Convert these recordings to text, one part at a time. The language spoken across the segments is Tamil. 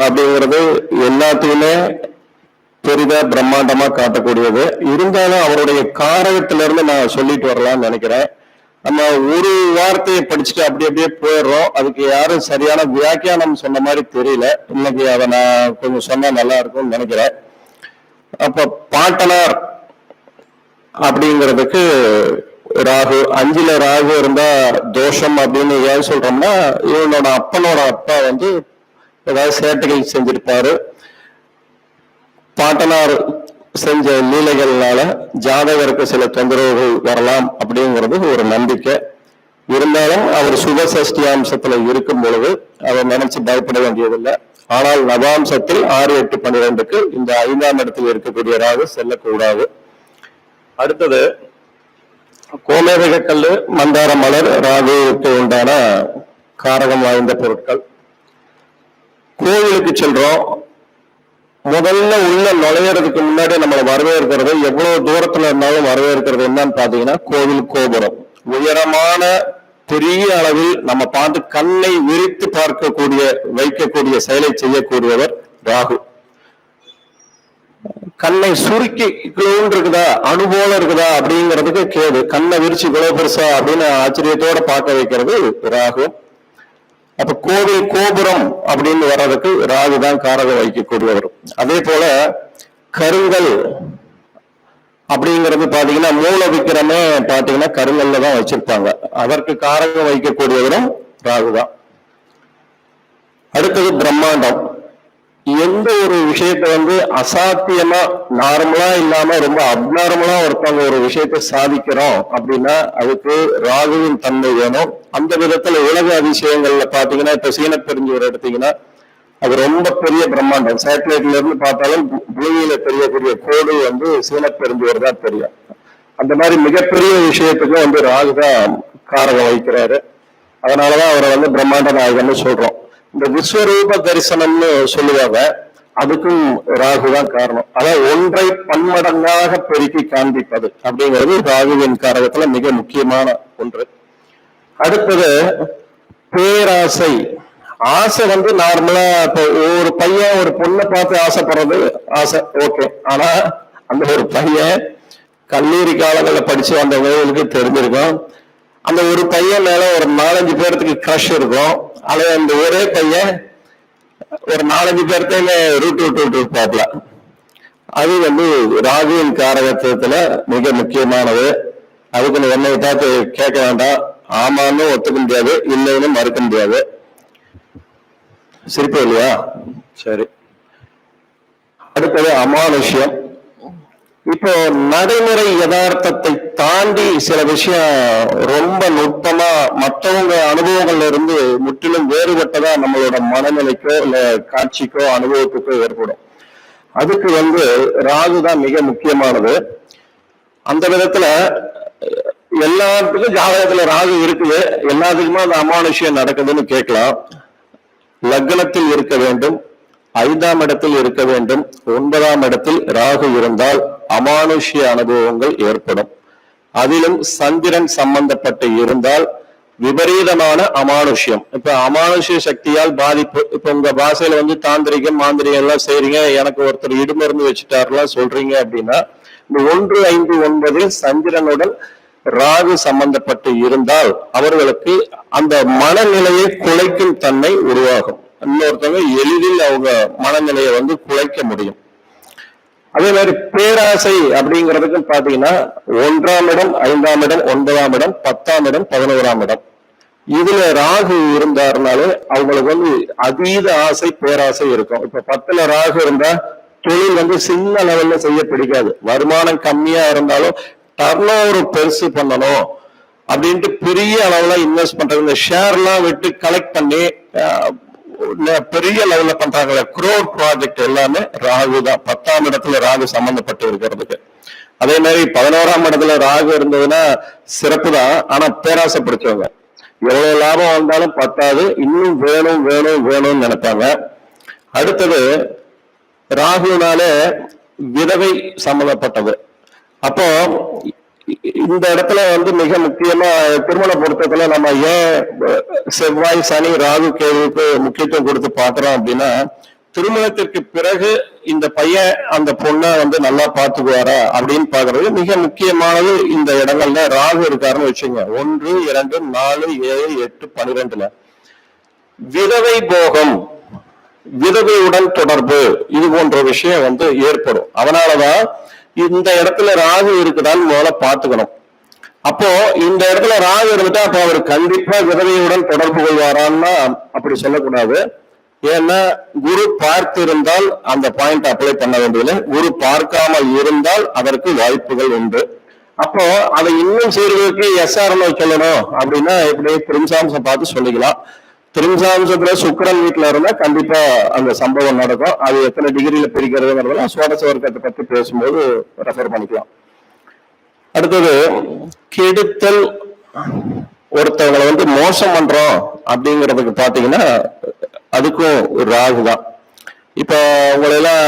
அப்படிங்கிறது எல்லாத்தையுமே பெரிதா பிரம்மாண்டமா காட்டக்கூடியது. இருந்தாலும் அவருடைய காரகத்திலிருந்து நான் சொல்லிட்டு வரலாம்னு நினைக்கிறேன். நம்ம ஒரு வார்த்தையை படிச்சுட்டு அப்படி அப்படியே போயிடுறோம். அதுக்கு யாரும் சரியான வியாக்கியானம் சொன்ன மாதிரி தெரியல. இன்னைக்கு அதை நான் கொஞ்சம் சொன்னா நல்லா இருக்கும்னு நினைக்கிறேன். அப்ப பாட்டனார் அப்படிங்கிறதுக்கு ராகு, 5ல ராகு இருந்தா தோஷம் அப்படின்னு ஏன் சொல்றோம்னா, இவனோட அப்பனோட அப்பா வந்து ஏதாவது சேட்டைகள் செஞ்சிருப்பாரு. பாட்டனார் செஞ்ச லீலைகள்னால ஜாதகருக்கு சில தொந்தரவுகள் வரலாம் அப்படிங்கிறது ஒரு நம்பிக்கை. இருந்தாலும் அவர் சுப சஷ்டி அம்சத்துல இருக்கும் பொழுது அதை நினைச்சு பயப்பட வேண்டியதில்லை. ஆனால் நவாம்சத்தில் 6, 8, 12க்கு இந்த 5ஆம் இடத்தில் இருக்கக்கூடிய ராகு செல்லக்கூடாது. அடுத்தது கோமேதக கல்லு, மந்தார மலர் ராகுவுக்கு உண்டான காரகம் வாய்ந்த பொருட்கள். கோவிலுக்கு செல்றோம், முதல்ல உள்ள நுழையிறதுக்கு முன்னாடி நம்மளை வரவேற்கிறது, எவ்வளவு தூரத்துல இருந்தாலும் வரவேற்கிறது என்னன்னு பாத்தீங்கன்னா கோவில் கோபுரம். உயரமான பெரிய அளவில் நம்ம பார்த்து கண்ணை விரித்து பார்க்கக்கூடிய வைக்கக்கூடிய செயலை செய்யக்கூடியவர் ராகு. கண்ணை சுருக்கி இருக்குதா, அனுபவம் இருக்குதா அப்படிங்கிறதுக்கு கேது. கண்ணை விரிச்சு இவ்வளவு பெருசா அப்படின்னு ஆச்சரியத்தோட பார்க்க வைக்கிறது ராகு. அப்ப கோவில் கோபுரம் அப்படின்னு வர்றதுக்கு ராகு தான் காரகம் வைக்கக்கூடியவர். அதே போல கருங்கல் அப்படிங்கிறது பாத்தீங்கன்னா மூல விக்கிரமே பாத்தீங்கன்னா கருங்கல்ல தான் வச்சிருப்பாங்க. அதற்கு காரகம் வைக்கக்கூடியவரும் ராகுதான். அடுத்தது பிரம்மாண்டம். எந்த ஒரு விஷயத்த வந்து அசாத்தியமா நார்மலா இல்லாம ரொம்ப அப்நார்மலா ஒருத்தவங்க ஒரு விஷயத்த சாதிக்கிறோம் அப்படின்னா அதுக்கு ராகுவின் தன்மை வேணும். அந்த விதத்துல உலக அதிசயங்கள்ல பாத்தீங்கன்னா இப்ப சீனப்பெருஞ்சுவர் எடுத்தீங்கன்னா அது ரொம்ப பெரிய பிரம்மாண்டம். சேட்டலைட்ல இருந்து பார்த்தாலும் பூமியில தெரியக்கூடிய கோடு வந்து சீனப்பெருஞ்சுவர் தான் தெரியும். அந்த மாதிரி மிகப்பெரிய விஷயத்துக்கு வந்து ராகு தான் காரகம் வைக்கிறாரு. அதனாலதான் அவரை வந்து பிரம்மாண்ட நாயகன்னு சொல்றோம். இந்த விஸ்வரூப தரிசனம்னு சொல்லுவாங்க, அதுக்கும் ராகு தான் காரணம். அதாவது ஒன்றை பன்மடங்காக பெருக்கி காண்பிப்பது அப்படிங்கிறது ராகுவின் காரகத்துல மிக முக்கியமான ஒன்று. அடுத்தது பேராசை. ஆசை வந்து நார்மலா இப்போ ஒரு பையன் ஒரு பொண்ணை பார்த்து ஆசைப்படுறது ஆசை, ஓகே. ஆனா அந்த ஒரு பையன் கல்லூரி காலங்களில் படிச்சு வந்தவங்களுக்கு தெரிஞ்சிருக்கும், அந்த ஒரு பையன் மேல ஒரு 4-5 பேர்த்துக்கு கிரஷ் இருக்கும். அல்லது அந்த ஒரே பையன் ஒரு 4-5 பேர்த்தையுமே ரூட் இருப்பாப்ல. அது வந்து ராகுவின் காரகத்துவத்துல மிக முக்கியமானது. அதுக்கு என்னை பார்த்து கேட்க வேண்டாம், ஆமான்னு ஒத்துக்க முடியாது, இல்லைன்னு மறுக்க முடியாது. சிரிப்பு இல்லையா? சரி. அடுத்தது அமானுஷ்யம். இப்போ நடைமுறை யதார்த்தத்தை தாண்டி சில விஷயம் ரொம்ப நுட்பமா மற்றவங்க அனுபவங்கள்ல இருந்து முற்றிலும் வேறுபட்டதா நம்மளோட மனநிலைக்கோ இல்ல காட்சிக்கோ அனுபவத்துக்கோ ஏற்படும். அதுக்கு வந்து ராகு தான் மிக முக்கியமானது. அந்த விதத்துல எல்லாத்துக்கும் ஜாதகத்துல ராகு இருக்குது, எல்லாத்துக்குமே அந்த அமானுஷ்யம் நடக்குதுன்னு கேட்கலாம். லக்னத்தில் இருக்க வேண்டும், 5ஆம் இடத்தில் இருக்க வேண்டும், 9ஆம் இடத்தில் ராகு இருந்தால் அமானுஷ்ய அனுபவங்கள் ஏற்படும். அதிலும் சந்திரன் சம்பந்தப்பட்டு இருந்தால் விபரீதமான அமானுஷ்யம். இப்ப அமானுஷ்ய சக்தியால் பாதிப்பு. இப்ப உங்க பாஷையில வந்து தாந்திரிகம் மாந்திரிகம் எல்லாம் செய்றீங்க, எனக்கு ஒருத்தர் இடுமருந்து வச்சுட்டாருலாம் சொல்றீங்க அப்படின்னா, இந்த 1, 5, 9 சந்திரனுடன் ராகு சம்பந்தப்பட்டு இருந்தால் அவர்களுக்கு அந்த மனநிலையை குலைக்கும் தன்மை உருவாகும். இன்னொருத்தவங்க எளிதில் அவங்க மனநிலையை வந்து குலைக்க முடியும். அதே மாதிரி பேராசை அப்படிங்கிறதுக்கு பாத்தீங்கன்னா 1ஆம் இடம், 5ஆம் இடம், 9ஆம் இடம், 10ஆம் இடம், 11ஆம் இடம், இதுல ராகு இருந்தாருனாலே அவங்களுக்கு வந்து அதீத ஆசை பேராசை இருக்கும். இப்ப 10ல ராகு இருந்தா தொழில் வந்து சின்ன லெவல்ல செய்ய பிடிக்காது. வருமானம் கம்மியா இருந்தாலும் டர்ன் ஓவர் பெருசு பண்ணணும் அப்படின்ட்டு பெரிய அளவுல இன்வெஸ்ட் பண்றது. இந்த ஷேர் எல்லாம் விட்டு கலெக்ட் பண்ணி பெரிய லெவல்ல பண்றாங்களே குரோர் ப்ராஜெக்ட் எல்லாமே ராகு தான். 10ஆம் இடத்துல ராகு சம்பந்தப்பட்டு இருக்கிறதுக்கு. அதே மாதிரி 11ஆம் இடத்துல ராகு இருந்ததுன்னா சிறப்பு தான். ஆனா பேராசை பிடிச்சவங்க எவ்வளவு லாபம் வந்தாலும் பத்தாது, இன்னும் வேணும் வேணும் வேணும்னு நினைப்பாங்க. அடுத்தது ராகுனாலே விதவை சம்பந்தப்பட்டது. அப்போ இந்த இடத்துல வந்து மிக முக்கியமா திருமண பொருத்தத்துல நம்ம ஏன் செவ்வாய் சனி ராகு கேதுவுக்கு முக்கியத்துவம் கொடுத்து பாக்குறோம் அப்படின்னா, திருமணத்திற்கு பிறகு இந்த பையன் அந்த பொண்ணை வந்து நல்லா பார்த்துக்குவாரா அப்படின்னு பாக்குறது மிக முக்கியமானது. இந்த இடங்கள்ல ராகு இருக்காருன்னு வச்சுங்க, 1, 2, 4, 7, 8, 12ல விதவை போகம், விதவையுடன் தொடர்பு, இது போன்ற விஷயம் வந்து ஏற்படும். அதனாலதான் இந்த இடத்துல ராகு இருக்குதான்னு முதல்ல பாத்துக்கணும். அப்போ இந்த இடத்துல ராகு இருந்துட்டா அப்ப அவர் கண்டிப்பா விதவையுடன் தொடர்பு கொள்வாரான்னா அப்படி சொல்லக்கூடாது. ஏன்னா குரு பார்த்து இருந்தால் அந்த பாயிண்ட் அப்ளை பண்ண வேண்டியதில்லை, குரு பார்க்காமல் இருந்தால் அதற்கு வாய்ப்புகள் உண்டு. அப்போ அதை இன்னும் செய்வதற்கு எஸ்ஆர்னோ சொல்லணும் அப்படின்னா எப்படி திரிம்சாம்சம் பார்த்து சொல்லிக்கலாம். திரிம்சாம்சத்துல சுக்கிரன் வீட்டுல இருந்தா கண்டிப்பா அந்த சம்பவம் நடக்கும். அது எத்தனை டிகிரியில பிரிக்கிறதுங்கிறதெல்லாம் சோடச வர்க்கத்தை பத்தி பேசும்போது ரெஃபர் பண்ணிக்கலாம். அடுத்தது கெடுத்தல், ஒருத்தவங்களை வந்து மோசம் பண்றோம் அப்படிங்கிறதுக்கு பாத்தீங்கன்னா அதுக்கும் ஒரு ராகு தான். இப்ப உங்களெல்லாம்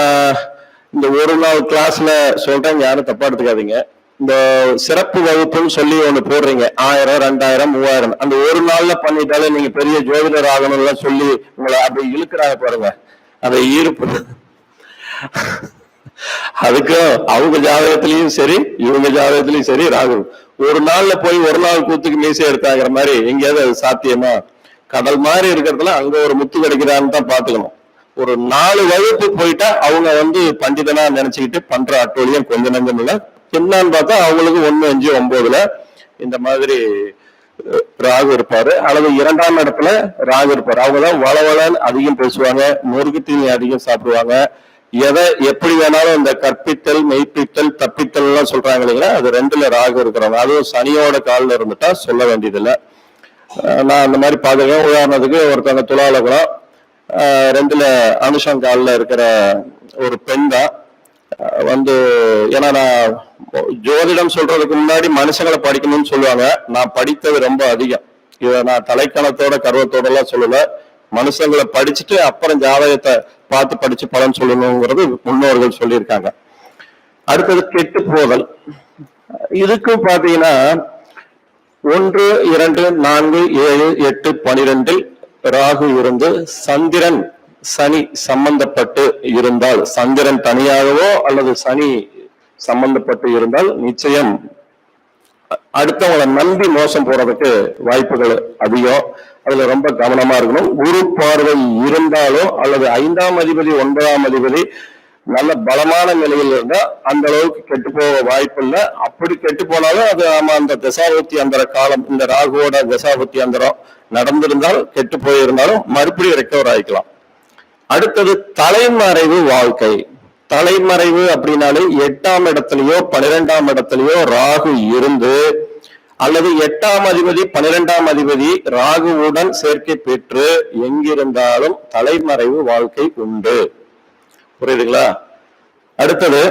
இந்த ஒரு நாள் கிளாஸ்ல சொல்றேன், யாரும் தப்பா எடுத்துக்காதீங்க. இந்த சிறப்பு வகுப்புன்னு சொல்லி ஒண்ணு போடுறீங்க, 1000, 2000, 3000, அந்த ஒரு நாள்ல பண்ணிட்டாலே நீங்க பெரிய ஜோதிடர் ஆகணும்னு சொல்லி உங்களை அப்படி இழுக்கிறாங்க பாருங்க, அதை ஈர்ப்பு. அதுக்கும் அவங்க ஜாதகத்திலயும் சரி இவங்க ஜாதகத்திலயும் சரி ராகு. ஒரு நாள்ல போய் ஒரு நாள் கூத்துக்கு மீசை எடுத்தாங்கிற மாதிரி எங்கேயாவது அது சாத்தியமா? கடல் மாதிரி இருக்கிறதுல அங்க ஒரு முத்து கிடைக்கிறான்னு தான் பாத்துக்கணும். ஒரு 4 வகுப்பு போயிட்டா அவங்க வந்து பண்டிதனா நினைச்சுக்கிட்டு பண்ற அட்டோலியம் கொஞ்சம் நஞ்சம் இல்ல. என்னன்னு பார்த்தா அவங்களுக்கு 1, 5, 9ல இந்த மாதிரி ராகு இருப்பாரு, அல்லது 2ஆம் இடத்துல ராகு இருப்பாரு. அவங்கதான் வளவளன்னு அதிகம் பேசுவாங்க, நொறுக்கு தீனி அதிகம் சாப்பிடுவாங்க, எதை எப்படி வேணாலும் இந்த கற்பித்தல், மெய்ப்பித்தல், தப்பித்தல் எல்லாம் சொல்றாங்க இல்லைங்களா, அது 2ல ராகு இருக்கிறவங்க. அதுவும் சனியோட காலில் இருந்துட்டா சொல்ல வேண்டியதில்லை. நான் அந்த மாதிரி பாத்துக்கேன். உதாரணத்துக்கு ஒருத்தவங்க துலாலகுலம் 2ல அனுஷம் காலில் இருக்கிற ஒரு பெண் தான் வந்து, ஏன்னா நான் ஜோதிடம் சொல்றதுக்கு முன்னாடி மனுஷங்களை படிக்கணும்னு சொல்லுவாங்க. நான் படித்தது ரொம்ப அதிகம். இதை நான் தலைக்கணத்தோட கர்வத்தோட எல்லாம் சொல்லல, மனுஷங்களை படிச்சுட்டு அப்புறம் ஜாதகத்தை பார்த்து படிச்சு பலன் சொல்லணுங்கிறது முன்னோர்கள் சொல்லியிருக்காங்க. அடுத்தது கெட்டு போதல். இதுக்கும் பாத்தீங்கன்னா 1, 2, 4, 7, 8, 12 ராகு இருந்து சந்திரன் சனி சம்பந்தப்பட்டு இருந்தால், சந்திரன் தனியாகவோ அல்லது சனி சம்பந்தப்பட்டு இருந்தால் நிச்சயம் அடுத்தவங்களை நம்பி மோசம் போறதுக்கு வாய்ப்புகள் அதிகம். அதுல ரொம்ப கவனமா இருக்கணும். குரு பார்வை இருந்தாலோ அல்லது 5ஆம் அதிபதி 9ஆம் அதிபதி நல்ல பலமான நிலையில் இருந்தா அந்த அளவுக்கு கெட்டு போக வாய்ப்பு இல்லை. அப்படி கெட்டு போனாலும் அது ஆமா அந்த தசாபுத்தி அந்தர காலம், இந்த ராகுவோட தசாபுத்தி அந்தரம் நடந்திருந்தால் கெட்டு போயிருந்தாலும் மறுபடியும் ரெக்கவர் ஆகிக்கலாம். அடுத்தது தலைமறைவு வாழ்க்கை. தலைமறைவு அப்படின்னாலே 8ஆம் இடத்துலயோ 12ஆம் இடத்துலயோ ராகு இருந்து, அல்லது 8ஆம் அதிபதி 12ஆம் அதிபதி ராகுவுடன் சேர்க்கை பெற்று எங்கிருந்தாலும் தலைமறைவு வாழ்க்கை உண்டு. புரியுதுங்களா? அடுத்தது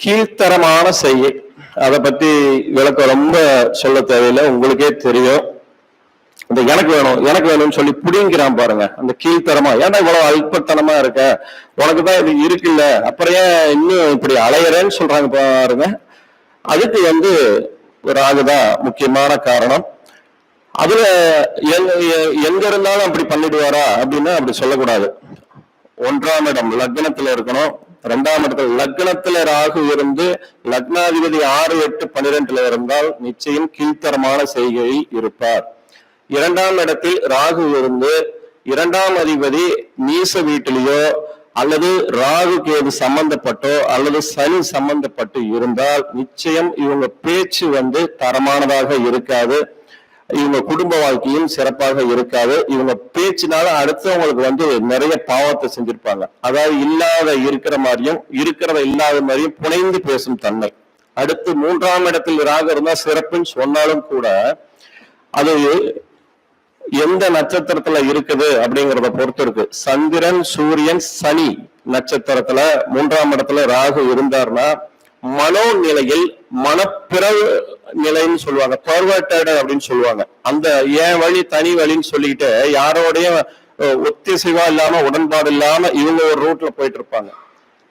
கீழ்த்தரமான செய்கை. அதை பத்தி விளக்கம் ரொம்ப சொல்ல தேவையில்லை, உங்களுக்கே தெரியும். இந்த எனக்கு வேணும் எனக்கு வேணும்னு சொல்லி புடிங்கிறான் பாருங்க, அந்த கீழ்த்தரமா. ஏன்னா இவ்வளவு அல்பத்தனமா இருக்க, உனக்குதான் இது இருக்குல்ல, அப்புறம் ஏன் இன்னும் இப்படி அலையறேன்னு சொல்றாங்க பாருங்க. அதுக்கு வந்து ராகுதான் முக்கியமான காரணம். அதுல எங்க இருந்தாலும் அப்படி பண்ணிடுவாரா அப்படின்னா அப்படி சொல்லக்கூடாது. 1ஆம் இடம் லக்னத்துல இருக்கணும். 2ஆம் இடத்துல லக்னத்துல ராகு இருந்து லக்னாதிபதி 6, 8, 12ல இருந்தால் நிச்சயம் கீழ்த்தரமான செய்கையில் இருப்பார். 2ஆம் இடத்தில் ராகு இருந்து 2ஆம் அதிபதி நீச வீட்டிலேயோ அல்லது ராகு கேது சம்பந்தப்பட்டோ அல்லது சனி சம்பந்தப்பட்டு இருந்தால் நிச்சயம் இவங்க பேச்சு வந்து தரமானதாக இருக்காது, இவங்க குடும்ப வாழ்க்கையும் சிறப்பாக இருக்காது. இவங்க பேச்சினால அடுத்தவங்களுக்கு வந்து நிறைய பாவத்தை செஞ்சிருப்பாங்க. அதாவது இல்லாத இருக்கிற மாதிரியும் இருக்கிறத இல்லாத மாதிரியும் புனைந்து பேசும் தன்மை. அடுத்து 3ஆம் இடத்தில் ராகு இருந்தா சிறப்புன்னு சொன்னாலும் கூட அது எந்த நட்சத்திரத்துல இருக்குது அப்படிங்கிறத பொறுத்து இருக்கு. சந்திரன், சூரியன், சனி நட்சத்திரத்துல 3ஆம் இடத்துல ராகு இருந்தார்னா மனோநிலையில் மனப்பிறவு நிலைன்னு சொல்லுவாங்க, பர்வர்டட் அப்படின்னு சொல்லுவாங்க. அந்த ஏன் வழி தனி வழின்னு சொல்லிட்டு யாரோடையும் ஒத்திசைவா இல்லாம உடன்பாடு இல்லாம இவங்க ஒரு ரூட்ல போயிட்டு இருப்பாங்க.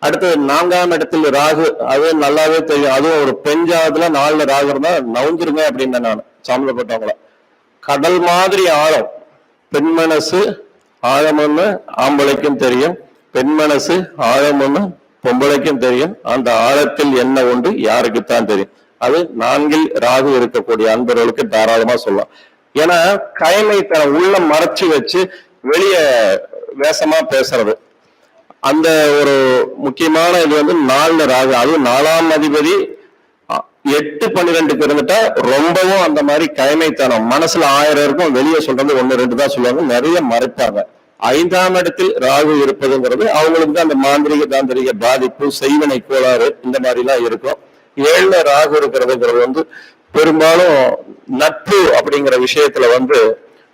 அடுத்து 4ஆம் இடத்துல ராகு, அது நல்லாவே தெரியும். அதுவும் ஒரு பெஞ்சாவதுல 4ல ராகு இருந்தா நவுந்துருங்க அப்படின்னு நான் சம்மந்தப்பட்டவங்கள. கடல் மாதிரி ஆழம், பெண் மனசு ஆழம்னு ஆம்பளைக்கும் தெரியும், பெண் மனசு ஆழம்னு பொம்பளைக்கும் தெரியும், அந்த ஆழத்தில் என்ன உண்டு யாருக்குத்தான் தெரியும். அது 4 ராகு இருக்கக்கூடிய அன்பர்களுக்கு தாராளமா சொல்லலாம். ஏன்னா கயமை உள்ள மறைச்சு வச்சு வெளியே வேஷமா பேசுறது, அந்த ஒரு முக்கியமான இது வந்து 4 ராகு. அதுவும் 4ஆம் அதிபதி 8-12க்கு இருந்துட்டா ரொம்பவும் அந்த மாதிரி கயமைத்தனம், மனசுல 1000 இருக்கும், வெளியே சொல்றது 1-2 தான் சொல்லுவாங்க, நிறைய மறைப்பாங்க. 5ஆம் இடத்தில் ராகு இருப்பதுங்கிறது அவங்களுக்கு தான் அந்த மாந்திரிக தாந்திரிக பாதிப்பு, செய்வினை கோளாறு இந்த மாதிரி எல்லாம் இருக்கும். 7ல ராகு இருக்கிறதுங்கிறது வந்து பெரும்பாலும் நட்பு அப்படிங்கிற விஷயத்துல வந்து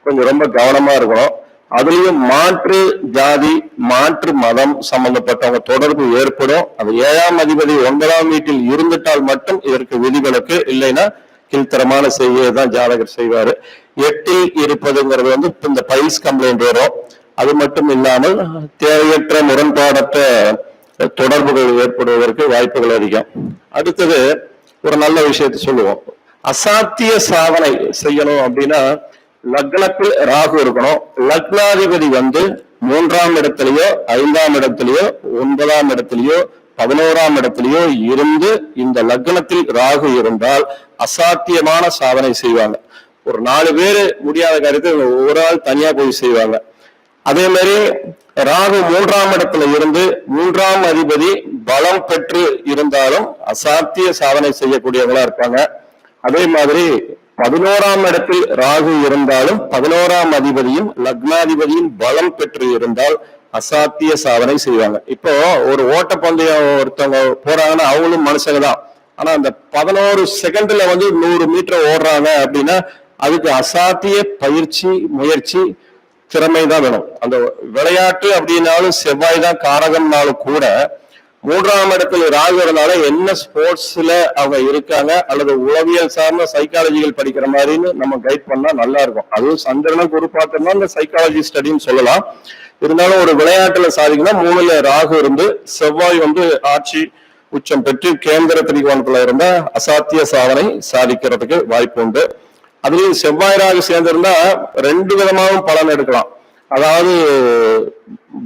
கொஞ்சம் ரொம்ப கவனமா இருக்கணும். அதுலயும் மாற்று ஜாதி மாற்று மதம் சம்பந்தப்பட்டவங்க தொடர்பு ஏற்படும். அது 7ஆம் அதிபதி 9ஆம் வீட்டில் இருந்துட்டால் மட்டும் இதற்கு விதிவிலக்கு, இல்லைன்னா கீழ்த்தரமான செய்தியை தான் ஜாதகர் செய்வாரு. 8ல் இருப்பதுங்கிறது வந்து இந்த பைல்ஸ் கம்ப்ளைண்ட் வரும். அது மட்டும் இல்லாமல் தேவையற்ற முரண்பாடற்ற தொடர்புகள் ஏற்படுவதற்கு வாய்ப்புகள் அதிகம். அடுத்தது ஒரு நல்ல விஷயத்தை சொல்லுவோம், அசாத்திய சாதனை செய்யணும் அப்படின்னா லக்னத்தில் ராகு இருக்கணும். லக்னாதிபதி வந்து 3ஆம் இடத்திலேயோ 5ஆம் இடத்திலேயோ 9ஆம் இடத்திலேயோ 11ஆம் இடத்திலேயோ இருந்து இந்த லக்னத்தில் ராகு இருந்தால் அசாத்தியமான சாதனை செய்வாங்க. ஒரு 4 பேர் முடியாத காரியத்தை ஒரு ஆள் தனியா போய் செய்வாங்க. அதே மாதிரி ராகு 3ஆம் இடத்துல இருந்து 3ஆம் அதிபதி பலம் பெற்று இருந்தாலும் அசாத்திய சாதனை செய்யக்கூடியவங்களா இருப்பாங்க. அதே மாதிரி 11ஆம் இடத்தில் ராகு இருந்தாலும் 11ஆம் அதிபதியும் லக்னாதிபதியும் பலம் பெற்று இருந்தால் அசாத்திய சாதனை செய்வாங்க. இப்போ ஒரு ஓட்டப்பந்தயம் ஒருத்தவங்க போறாங்கன்னா அவங்களும் மனுஷங்க தான், ஆனா அந்த 11 செகண்ட்ல வந்து 100 மீட்டர் ஓடுறாங்க அப்படின்னா அதுக்கு அசாத்திய பயிற்சி முயற்சி திறமைதான் வேணும். அந்த விளையாட்டு அப்படின்னாலும் செவ்வாய் தான் காரகம்னாலும் கூட 3ஆம் இடத்துல ராகு இருந்தாலும் என்ன ஸ்போர்ட்ஸ்ல அவங்க இருக்காங்க அல்லது உளவியல் சார்ந்த சைக்காலஜிகள் படிக்கிற மாதிரின்னு நம்ம கைட் பண்ணா நல்லா இருக்கும். அதுவும் சந்திரனை குரு பார்த்தோம்னா இந்த சைக்காலஜி ஸ்டடின்னு சொல்லலாம். இருந்தாலும் ஒரு விளையாட்டுல சாதிக்கணும். 3ல ராகு இருந்து செவ்வாய் வந்து ஆட்சி உச்சம் பெற்று கேந்திர திரிகோணத்துல இருந்தா அசாத்திய சாதனை சாதிக்கிறதுக்கு வாய்ப்பு உண்டு. அதுலயும் செவ்வாய் ராகு சேர்ந்திருந்தா 2 விதமாகவும் பலன் எடுக்கலாம். அதாவது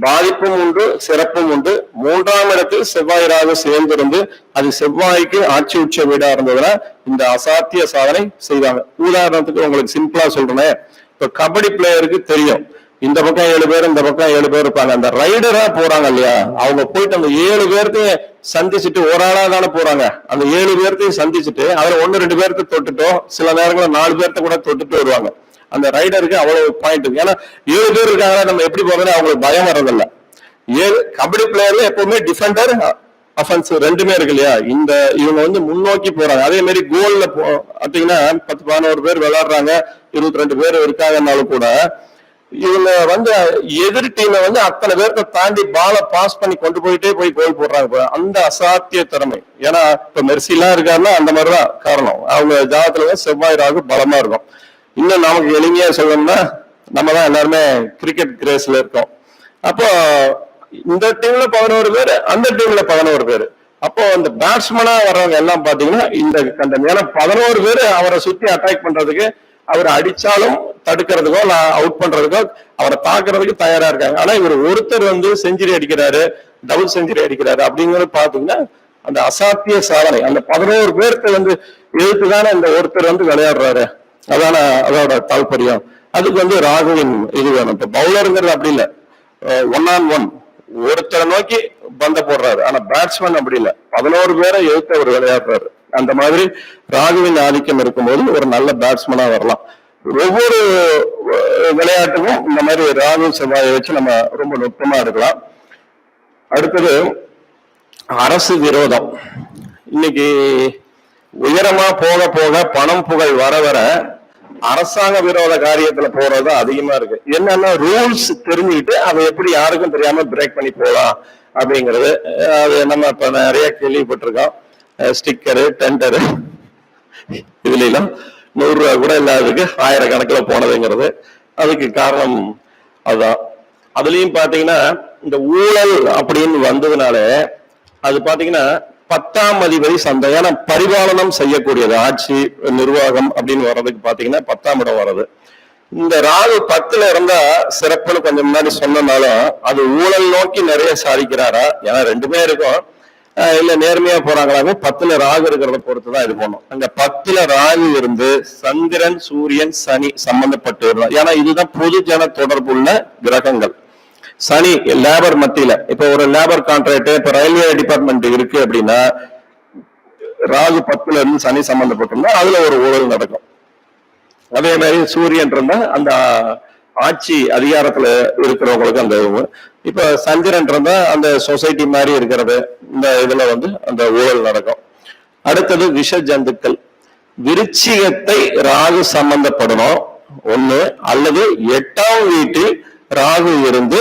பாதிப்பும் உண்டு சிறப்பும் உண்டு. 3ஆம் இடத்தில் செவ்வாய் ராகு சேர்ந்திருந்து அது செவ்வாய்க்கு ஆட்சி உச்ச வீடா இருந்ததுன்னா இந்த அசாத்திய சாதனை செய்வாங்க. உதாரணத்துக்கு உங்களுக்கு சிம்பிளா சொல்றேன், இப்ப கபடி பிளேயருக்கு தெரியும் இந்த பக்கம் 7 பேர் இந்த பக்கம் 7 பேர் இருப்பாங்க. அந்த ரைடரா போறாங்க இல்லையா, அவங்க போயிட்டு அந்த 7 பேருக்கு சந்திச்சுட்டு ஒரு ஆளா தானே போறாங்க. அந்த 7 பேர்த்தையும் சந்திச்சுட்டு அதுல 1-2 பேர்த்து தொட்டுட்டோம், சில நேரங்களில் 4 பேர்த்த கூட தொட்டுட்டு வருவாங்க. அந்த ரைடருக்கு அவ்வளவு பாயிண்ட் இருக்கு. ஏன்னா 7 பேர் இருக்காங்க, நம்ம எப்படி போறோம்னு அவங்களுக்கு பயம் வர்றதில்ல. கபடி பிளேயர்ல எப்பவுமே டிஃபெண்டர் அஃபென்ஸ் 2மே இருக்கு இல்லையா, இந்த இவங்க வந்து முன்னோக்கி போறாங்க. அதே மாதிரி கோல்ல பாத்தீங்கன்னா 10-11 பேர் விளையாடுறாங்க, 22 பேர் இருக்காங்கன்னாலும் கூட இவங்க வந்து எதிர் டீமை வந்து அத்தனை பேர்த்த தாண்டி பாலை பாஸ் பண்ணி கொண்டு போயிட்டே போய் கோல் போடுறாங்க. அந்த அசாத்திய திறமை. ஏன்னா இப்ப மெர்சிலாம் இருக்காருன்னா அந்த மாதிரிதான் காரணம். அவங்க ஜாதத்துல செவ்வாய் ராகு பலமா இருக்கும். இன்னும் நமக்கு எளிமையா சொல்லணும்னா நம்ம தான் எல்லாருமே கிரிக்கெட் கிரேஸ்ல இருக்கோம். அப்போ இந்த டீம்ல 11 பேர் அந்த டீம்ல 11 பேர். அப்போ அந்த பேட்ஸ்மேனா வர்றவங்க எல்லாம் பாத்தீங்கன்னா இந்த 11 பேர் அவரை சுத்தி அட்டாக் பண்றதுக்கு, அவர் அடிச்சாலும் தடுக்கிறதுக்கோ அவுட் பண்றதுக்கோ அவரை தாக்குறதுக்கு தயாரா இருக்காங்க. ஆனா இவர் ஒருத்தர் வந்து செஞ்சுரி அடிக்கிறாரு, டபுள் செஞ்சுரி அடிக்கிறாரு அப்படிங்கிறது பாத்தீங்கன்னா அந்த அசாத்திய சாதனை. அந்த 11 பேருக்கு வந்து எதுக்குதானே இந்த ஒருத்தர் வந்து விளையாடுறாரு, அதான அதோட தாற்பயம். அதுக்கு வந்து ராகுவின் இது வேணும். இப்ப பவுலருங்கிறது அப்படி இல்லை, 1-on-1 ஒருத்தரை நோக்கி பந்த போடுறாரு. ஆனா பேட்ஸ்மேன் அப்படி இல்லை, 11 பேரை எழுத்து அவர் விளையாடுறாரு. அந்த மாதிரி ராகுவின் ஆதிக்கம் இருக்கும்போது ஒரு நல்ல பேட்ஸ்மேனா வரலாம். ஒவ்வொரு விளையாட்டுக்கும் இந்த மாதிரி ராகு செவ்வாயை வச்சு நம்ம ரொம்ப நுட்பமா எடுக்கலாம். அடுத்தது அரசு விரோதம். இன்னைக்கு உயரமா போக போக பணம் புகழ் வர வர அரசாங்க விரோத காரியத்துல போறது அதிகமா இருக்கு. என்னன்னா ரூல்ஸ் தெரிஞ்சுக்கிட்டு அதை எப்படி யாருக்கும் தெரியாம பிரேக் பண்ணி போகலாம் அப்படிங்கிறது. அது நம்ம இப்ப நிறைய கேள்விப்பட்டிருக்கோம். ஸ்டிக்கரு டெண்டரு இதுல எல்லாம் 100 ரூபா கூட இல்லாததுக்கு 1000 கணக்கில் போனதுங்கிறது அதுக்கு காரணம் அதுதான். அதுலயும் பாத்தீங்கன்னா இந்த ஊழல் அப்படின்னு வந்ததுனால அது பாத்தீங்கன்னா 10ஆம் அதிபதி சந்தை. ஏன்னா பரிபாலனம் செய்யக்கூடியது ஆட்சி நிர்வாகம் அப்படின்னு வர்றதுக்கு பாத்தீங்கன்னா 10ஆம் இடம் வர்றது. இந்த ராகு 10ல இருந்தா சிறப்புன்னு கொஞ்சம் முன்னாடி சொன்னனாலும் அது ஊழல் நோக்கி நிறைய சாதிக்கிறாரா? ஏன்னா ரெண்டுமே இருக்கும். இல்ல நேர்மையா போறாங்களாங்க. 10ல ராகு இருக்கிறத பொறுத்துதான் இது பண்ணும். அங்க 10ல ராகு இருந்து சந்திரன், சூரியன், சனி சம்பந்தப்பட்டு இருந்தா, ஏன்னா இதுதான் பொது ஜன தொடர்புள்ள கிரகங்கள். சனி லேபர் மத்தியில, இப்ப ஒரு லேபர் கான்ட்ராக்ட், இப்ப ரயில்வே டிபார்ட்மெண்ட் இருக்கு அப்படின்னா ராகு 10ல இருந்து சனி சம்பந்தப்பட்டிருந்தா அதுல ஒரு ஊழல் நடக்கும். அதே மாதிரி சூரியன் இருந்தா அந்த ஆட்சி அதிகாரத்துல இருக்கிறவங்களுக்கு அந்த இப்ப சந்திரன் இருந்தா அந்த சொசைட்டி மாதிரி இருக்கிறது, இந்த இதுல அந்த ஊழல் நடக்கும். அடுத்தது விஷ ஜந்துக்கள். விருச்சிகத்தை ராகு சம்பந்தப்படணும் ஒண்ணு, அல்லது 8ஆம் வீட்டில் ராகு இருந்து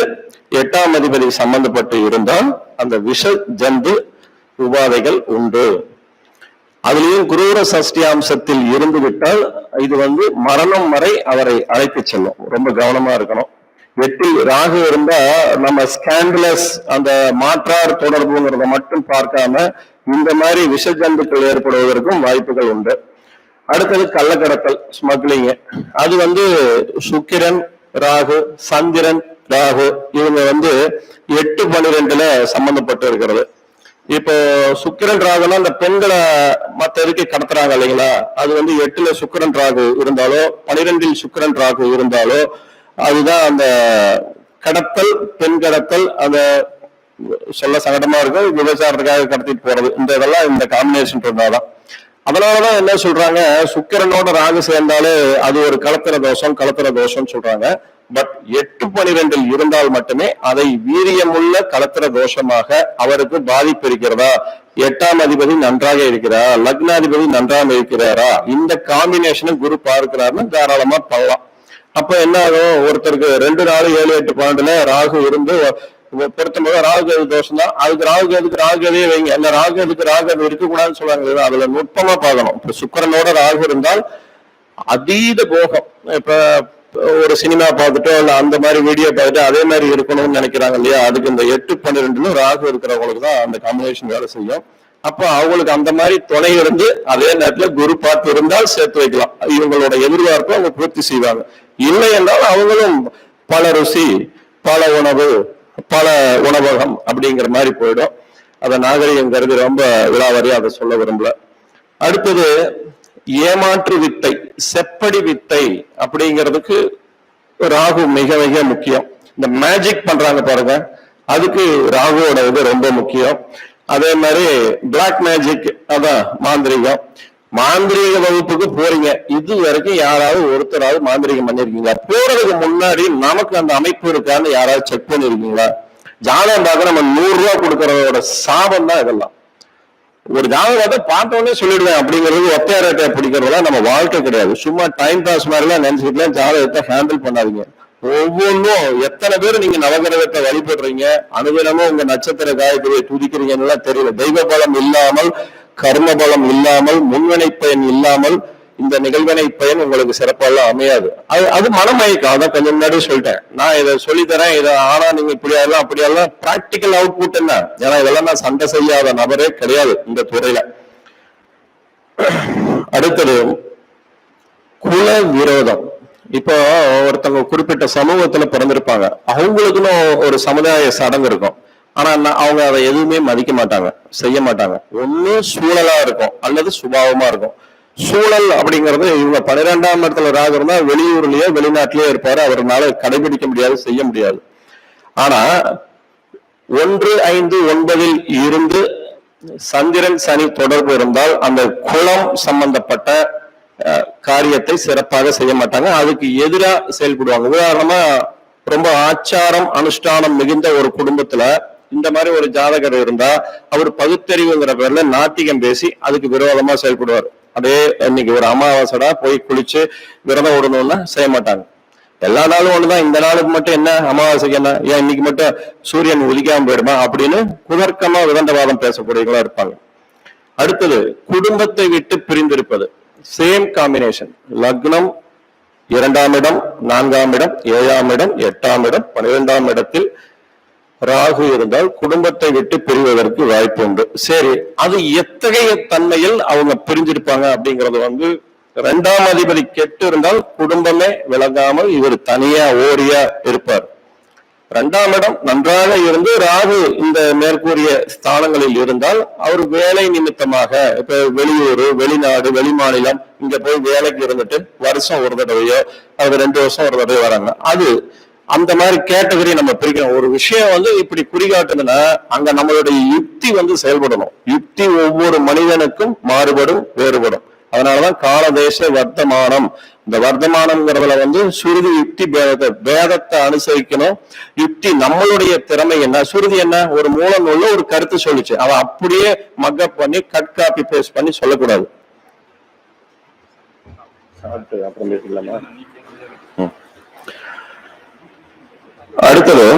8ஆம் அதிபதி சம்பந்தப்பட்டு இருந்தால் அந்த விஷ ஜந்து உபாதைகள் உண்டு. அதுலயும் குரூர சஷ்டியாம்சத்தில் இருந்து விட்டால் இது மரணம் வரை அவரை அழைத்து செல்லும். ரொம்ப கவனமா இருக்கணும். 8ல் ராகு இருந்தா நம்ம ஸ்கேண்டலஸ் அந்த மாற்றார் தொடர்புங்கிறத மட்டும் பார்க்காம இந்த மாதிரி விஷ ஜந்துக்கள் ஏற்படுவதற்கும் வாய்ப்புகள் உண்டு. அடுத்தது கள்ளக்கடத்தல், ஸ்மக்லிங். அது சுக்கிரன் ராகு, சந்திரன் ராகு, இவங்க 8-12ல சம்பந்தப்பட்டு இருக்கிறது. இப்போ சுக்கிரன் ராகுனா அந்த பெண்களை மற்ற இதுக்கு கடத்துறாங்க இல்லைங்களா, அது 8ல சுக்கிரன் ராகு இருந்தாலோ 12ல் சுக்கிரன் ராகு இருந்தாலோ அதுதான் அந்த கடத்தல், பெண் கடத்தல். அந்த சொல்ல சங்கடமா இருக்கும், விபச்சாரத்துக்காக கடத்திட்டு போறது, இதெல்லாம் இந்த காம்பினேஷன் இருந்தாதான். அதனாலதான் என்ன சொல்றாங்க, சுக்கிரனோட ராகு சேர்ந்தாலே அது ஒரு கலத்திர தோஷம் சொல்றாங்க. பட் 8-12ல் இருந்தால் மட்டுமே அதை வீரியமுள்ள கலத்திர தோஷமாக அவருக்கு பாதிப்பு இருக்கிறதா, 8ஆம் அதிபதி நன்றாக இருக்கிறாரா, லக்னாதிபதி நன்றாக இருக்கிறாரா, இந்த காம்பினேஷனை குரு பார்க்கிறாருன்னு தாராளமா பண்ணலாம். அப்ப என்ன ஆகும், ஒருத்தருக்கு 2, 4, 7, 8, 12ல ராகு இருந்து பொருத்தமாக ராகு தோஷம் தான். அதுக்கு ராகுகதே வைங்க. அந்த ராகு இருக்கக்கூடாதுன்னு சொல்றாங்க. அதுல நுட்பமா பார்க்கணும். இப்ப சுக்கிரனோட ராகு இருந்தால் அதீத போகம், இப்ப ஒரு சினிமா பார்த்துட்டோ இல்ல அந்த மாதிரி வீடியோ பார்த்துட்டு அதே மாதிரி இருக்கணும்னு நினைக்கிறாங்க இல்லையா, அதுக்கு இந்த 8-12 ராகு இருக்கிறவங்களுக்கு தான் அந்த காம்பினேஷன் வேலை செய்யும். அப்ப அவங்களுக்கு அந்த மாதிரி துணை இருந்து அதே நேரத்துல குரு பார்த்து இருந்தால் சேர்த்து வைக்கலாம். இவங்களோட எதிர்பார்ப்பை அவங்க பூர்த்தி செய்வாங்க. இல்லை என்றால் அவங்களும் பல ருசி, பல உணவு, பல உணவகம் அப்படிங்கிற மாதிரி போயிடும். அதை நாகரிகம் கருதி ரொம்ப விழாவாரியா அதை சொல்ல விரும்பல. அடுத்தது ஏமாற்று வித்தை, செப்படி வித்தை அப்படிங்கிறதுக்கு ராகு மிக மிக முக்கியம். இந்த மேஜிக் பண்றாங்க பாருங்க, அதுக்கு ராகுவோட ரொம்ப முக்கியம். அதே மாதிரி பிளாக் மேஜிக், அதான் மாந்திரிகம். மாந்திரீக வகுப்புக்கு போறீங்க, இது வரைக்கும் யாராவது ஒருத்தராவது மாந்திரிகம் பண்ணிருக்கீங்களா? போறதுக்கு முன்னாடி நமக்கு அந்த அமைப்பு இருக்கான்னு யாராவது செக் பண்ணிருக்கீங்களா? ஜாதகம் பார்க்க நம்ம 100 ரூபாய் கொடுக்கறதோட சாபம் தான் இதெல்லாம். ஒரு ஜாதகத்தை பார்த்தோன்னே சொல்லிடுவேன் அப்படிங்கிறது ஒத்தையாரட்டை பிடிக்கிறதுலாம் நம்ம வாழ்க்கை கிடையாது. சும்மா டைம் பாஸ் மாதிரிலாம் நினைச்சுக்கிட்டு ஜாதகத்தை ஹேண்டில் பண்ணாதீங்க. ஒவ்வொன்றும் எத்தனை பேர் நீங்க நவகிரகத்தை வழிபடுறீங்க, அனுதினமும் உங்க நட்சத்திர காயத்ரியை துதிக்கிறீங்கன்னு தெரியல. தெய்வ பலம் இல்லாமல், கர்ம பலம் இல்லாமல், முன்வினை பயன் இல்லாமல் இந்த நிகழ்வினை பயன் உங்களுக்கு சிறப்பாலாம் அமையாது. அது மனமயக்கம். அதான் கொஞ்சம் முன்னாடி சொல்லிட்டேன். நான் இதை சொல்லித்தரேன், இதை ஆனா நீங்க இப்படியெல்லாம் அப்படியெல்லாம் பிராக்டிக்கல் அவுட்புட் என்ன? ஏன்னா இதெல்லாம் நான் சண்டை செய்யாத நபரே கிடையாது இந்த துறையில. அடுத்தது குல விரோதம். இப்போ ஒருத்தவங்க குறிப்பிட்ட சமூகத்துல பிறந்திருப்பாங்க, அவங்களுக்குன்னு ஒரு சமுதாய சடங்கு இருக்கும். ஆனா அவங்க அதை எதுவுமே மதிக்க மாட்டாங்க, செய்ய மாட்டாங்க. ஒண்ணு சூழலா இருக்கும் அல்லது சுபாவமா இருக்கும். சூழல் அப்படிங்கிறது இவங்க 12ஆம் இடத்துல ராகு இருந்தா வெளியூர்லயோ வெளிநாட்டிலேயோ இருப்பாரு, அவரால் கடைபிடிக்க முடியாது, செய்ய முடியாது. ஆனா 1, 5, 9ல் இருந்து சந்திரன் சனி தொடர்பு இருந்தால் அந்த குலம் சம்பந்தப்பட்ட காரியத்தை சிறப்பாக செய்ய மாட்டாங்க, அதுக்கு எதிராக செயல்படுவாங்க. உதாரணமா ரொம்ப ஆச்சாரம் அனுஷ்டானம் மிகுந்த ஒரு குடும்பத்துல இந்த மாதிரி ஒரு ஜாதகர் இருந்தா அவர் பகுத்தறிவுங்கிற பேர்ல நாத்திகம் பேசி அதுக்கு விரோதமா செயல்படுவார். அதே இன்னைக்கு ஒரு அமாவாசைடா போய் குளிச்சு விரதம் விடணும்னா செய்ய மாட்டாங்க. எல்லா நாளும் ஒண்ணுதான், இந்த நாளுக்கு மட்டும் என்ன அமாவாசைக்கு என்ன, ஏன் இன்னைக்கு மட்டும் சூரியன் உதிக்காம போயிடுமா அப்படின்னு குதர்க்கமா விதண்டவாதம் பேசக்கூடியவங்களா இருப்பாங்க. அடுத்தது குடும்பத்தை விட்டு பிரிந்திருப்பது. Same combination. லக்னம் 2ஆம் இடம், 4ஆம் இடம், 7ஆம் இடம், 8ஆம் இடம், 12ஆம் இடத்தில் ராகு இருந்தால் குடும்பத்தை விட்டு பிரிவதற்கு வாய்ப்பு உண்டு. சரி, அது எத்தகைய தன்மையில் அவங்க பிரிஞ்சிருப்பாங்க அப்படிங்கறது இரண்டாம் அதிபதி கெட்டு இருந்தால் குடும்பமே விளங்காமல் இவர் தனியா ஓரியா இருப்பார். இரண்டாம் இடம் நன்றாக இருந்து ராகு இந்த மேற்கூறிய ஸ்தானங்களில் இருந்தால் அவர் வேலை நிமித்தமாக இப்ப வெளியூர், வெளிநாடு, வெளிமாநிலம் இங்க போய் வேலைக்கு இருந்துட்டு வருஷம் ஒரு தடவையோ அது 2 வருஷம் ஒரு தடவை வராங்க. அது அந்த மாதிரி கேட்டகரி நம்ம பிரிக்கணும். ஒரு விஷயம் இப்படி குறிகாட்டுதுன்னா அங்க நம்மளுடைய யுக்தி செயல்படணும். யுக்தி ஒவ்வொரு மனிதனுக்கும் மாறுபடும், வேறுபடும். அதனாலதான் காலதேச வர்த்தமானம். இந்த வர்த்தமானம்ங்கிறதுல சுருதி யுக்தி வேதத்தை அனுசரிக்கணும். யுக்தி நம்மளுடைய திறமை என்ன, சுருதி என்ன, ஒரு மூல நூல்ல ஒரு கருத்து சொல்லிச்சு, அதை அப்படியே மக்கப் பண்ணி கட் காப்பி பேஸ்ட் பண்ணி சொல்லக்கூடாது. அப்புறம் பேசிக்கலாமா? அடுத்தது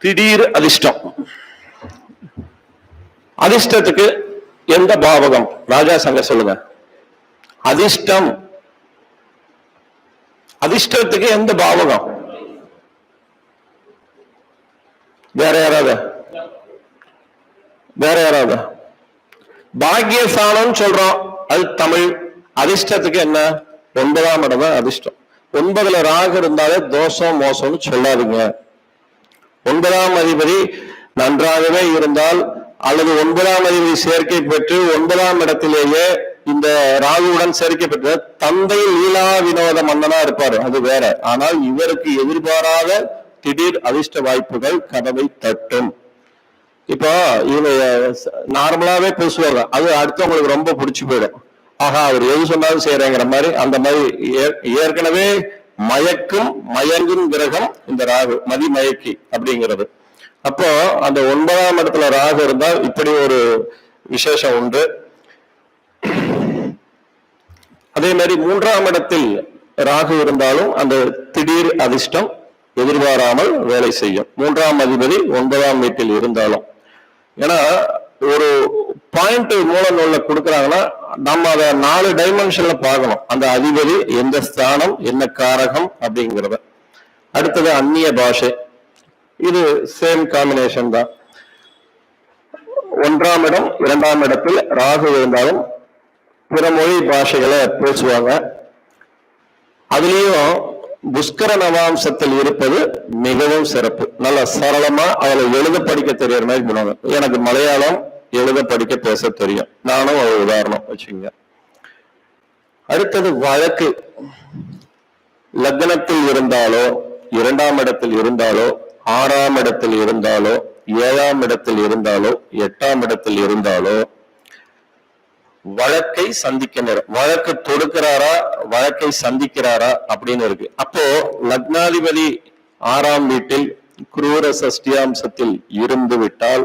திடீர் அதிர்ஷ்டம். அதிர்ஷ்டத்துக்கு எந்த பாவகம்? ராஜா சங்க சொல்லுங்க. அதிர்ஷ்டம், அதிர்ஷ்டத்துக்கு எந்த பாவகம்? வேற யாராவது? பாக்கியஸ்தானம் சொல்றோம், அது தமிழ். அதிர்ஷ்டத்துக்கு என்ன? 9ஆம் இடம் தான் அதிர்ஷ்டம். 9ல ராகு இருந்தாலே தோஷம் மோசம்னு சொல்லாதீங்க. 9ஆம் அதிபதி நன்றாகவே இருந்தால் அல்லது 9ஆம் அதிபதி சேர்க்கை பெற்று 9ஆம் இடத்திலேயே இந்த ராகுவுடன் சேர்க்கை பெற்ற தந்தை லீலா வினோத மன்னனா இருப்பாரு, அது வேற. ஆனால் இவருக்கு எதிர்பாராத திடீர் அதிர்ஷ்ட வாய்ப்புகள் கதவை தட்டும். இப்போ இவங்க நார்மலாவே பேசுவாங்க, அது அடுத்தவங்களுக்கு ரொம்ப பிடிச்சு போயிடும். ஆஹா, அவர் எது சொன்னாலும் செய்யறேங்கிற மாதிரி. அந்த மாதிரி ஏற்கனவே மயங்கும் கிரகம் இந்த ராகு, மதிமயக்கி அப்படிங்கிறது. அப்போ அந்த 9ஆம் இடத்துல ராகு இருந்தால் இப்படி ஒரு விசேஷம் உண்டு. அதே மாதிரி 3ஆம் இடத்தில் ராகு இருந்தாலும் அந்த திடீர் அதிர்ஷ்டம் எதிர்பாராமல் வேலை செய்யும். 3ஆம் அதிபதி 9ஆம் வீட்டில் இருந்தாலும். ஏன்னா ஒரு பாயிண்ட் மூல நூல்ல கொடுக்குறாங்கன்னா நம்ம அதை 4 டைமென்ஷன்ல பார்க்கணும். அந்த அதிபதி எந்த ஸ்தானம், என்ன காரகம் அப்படிங்கிறத. அடுத்தது அந்நிய பாஷை, இது சேம் காம்பினேஷன் தான். 1ஆம் இடம் 2ஆம் இடத்தில் ராகு இருந்தாலும் பிற மொழி பாஷைகளை பேசுவாங்க. அதுலயும் புஷ்கர நவாம்சத்தில் இருப்பது மிகவும் சிறப்பு. நல்ல சரளமா அதில் எழுத படிக்க தெரியற மாதிரி பண்ணுவாங்க. எனக்கு மலையாளம் எழுத படிக்க பேச தெரியும், நானும் ஒரு உதாரணம் வச்சுங்க. அடுத்தது வழக்கு. லக்னத்தில் இருந்தாலோ, 2ஆம் இடத்தில் இருந்தாலோ, 6ஆம் இடத்தில் இருந்தாலோ, 7ஆம் இடத்தில் இருந்தாலோ, 8ஆம் இடத்தில் இருந்தாலோ வழக்கை சந்திக்க நேரம். வழக்கு தொடுக்கிறாரா, வழக்கை சந்திக்கிறாரா அப்படின்னு இருக்கு. அப்போ லக்னாதிபதி 6ஆம் வீட்டில் குரூர சஷ்டியாம்சத்தில் இருந்து விட்டால்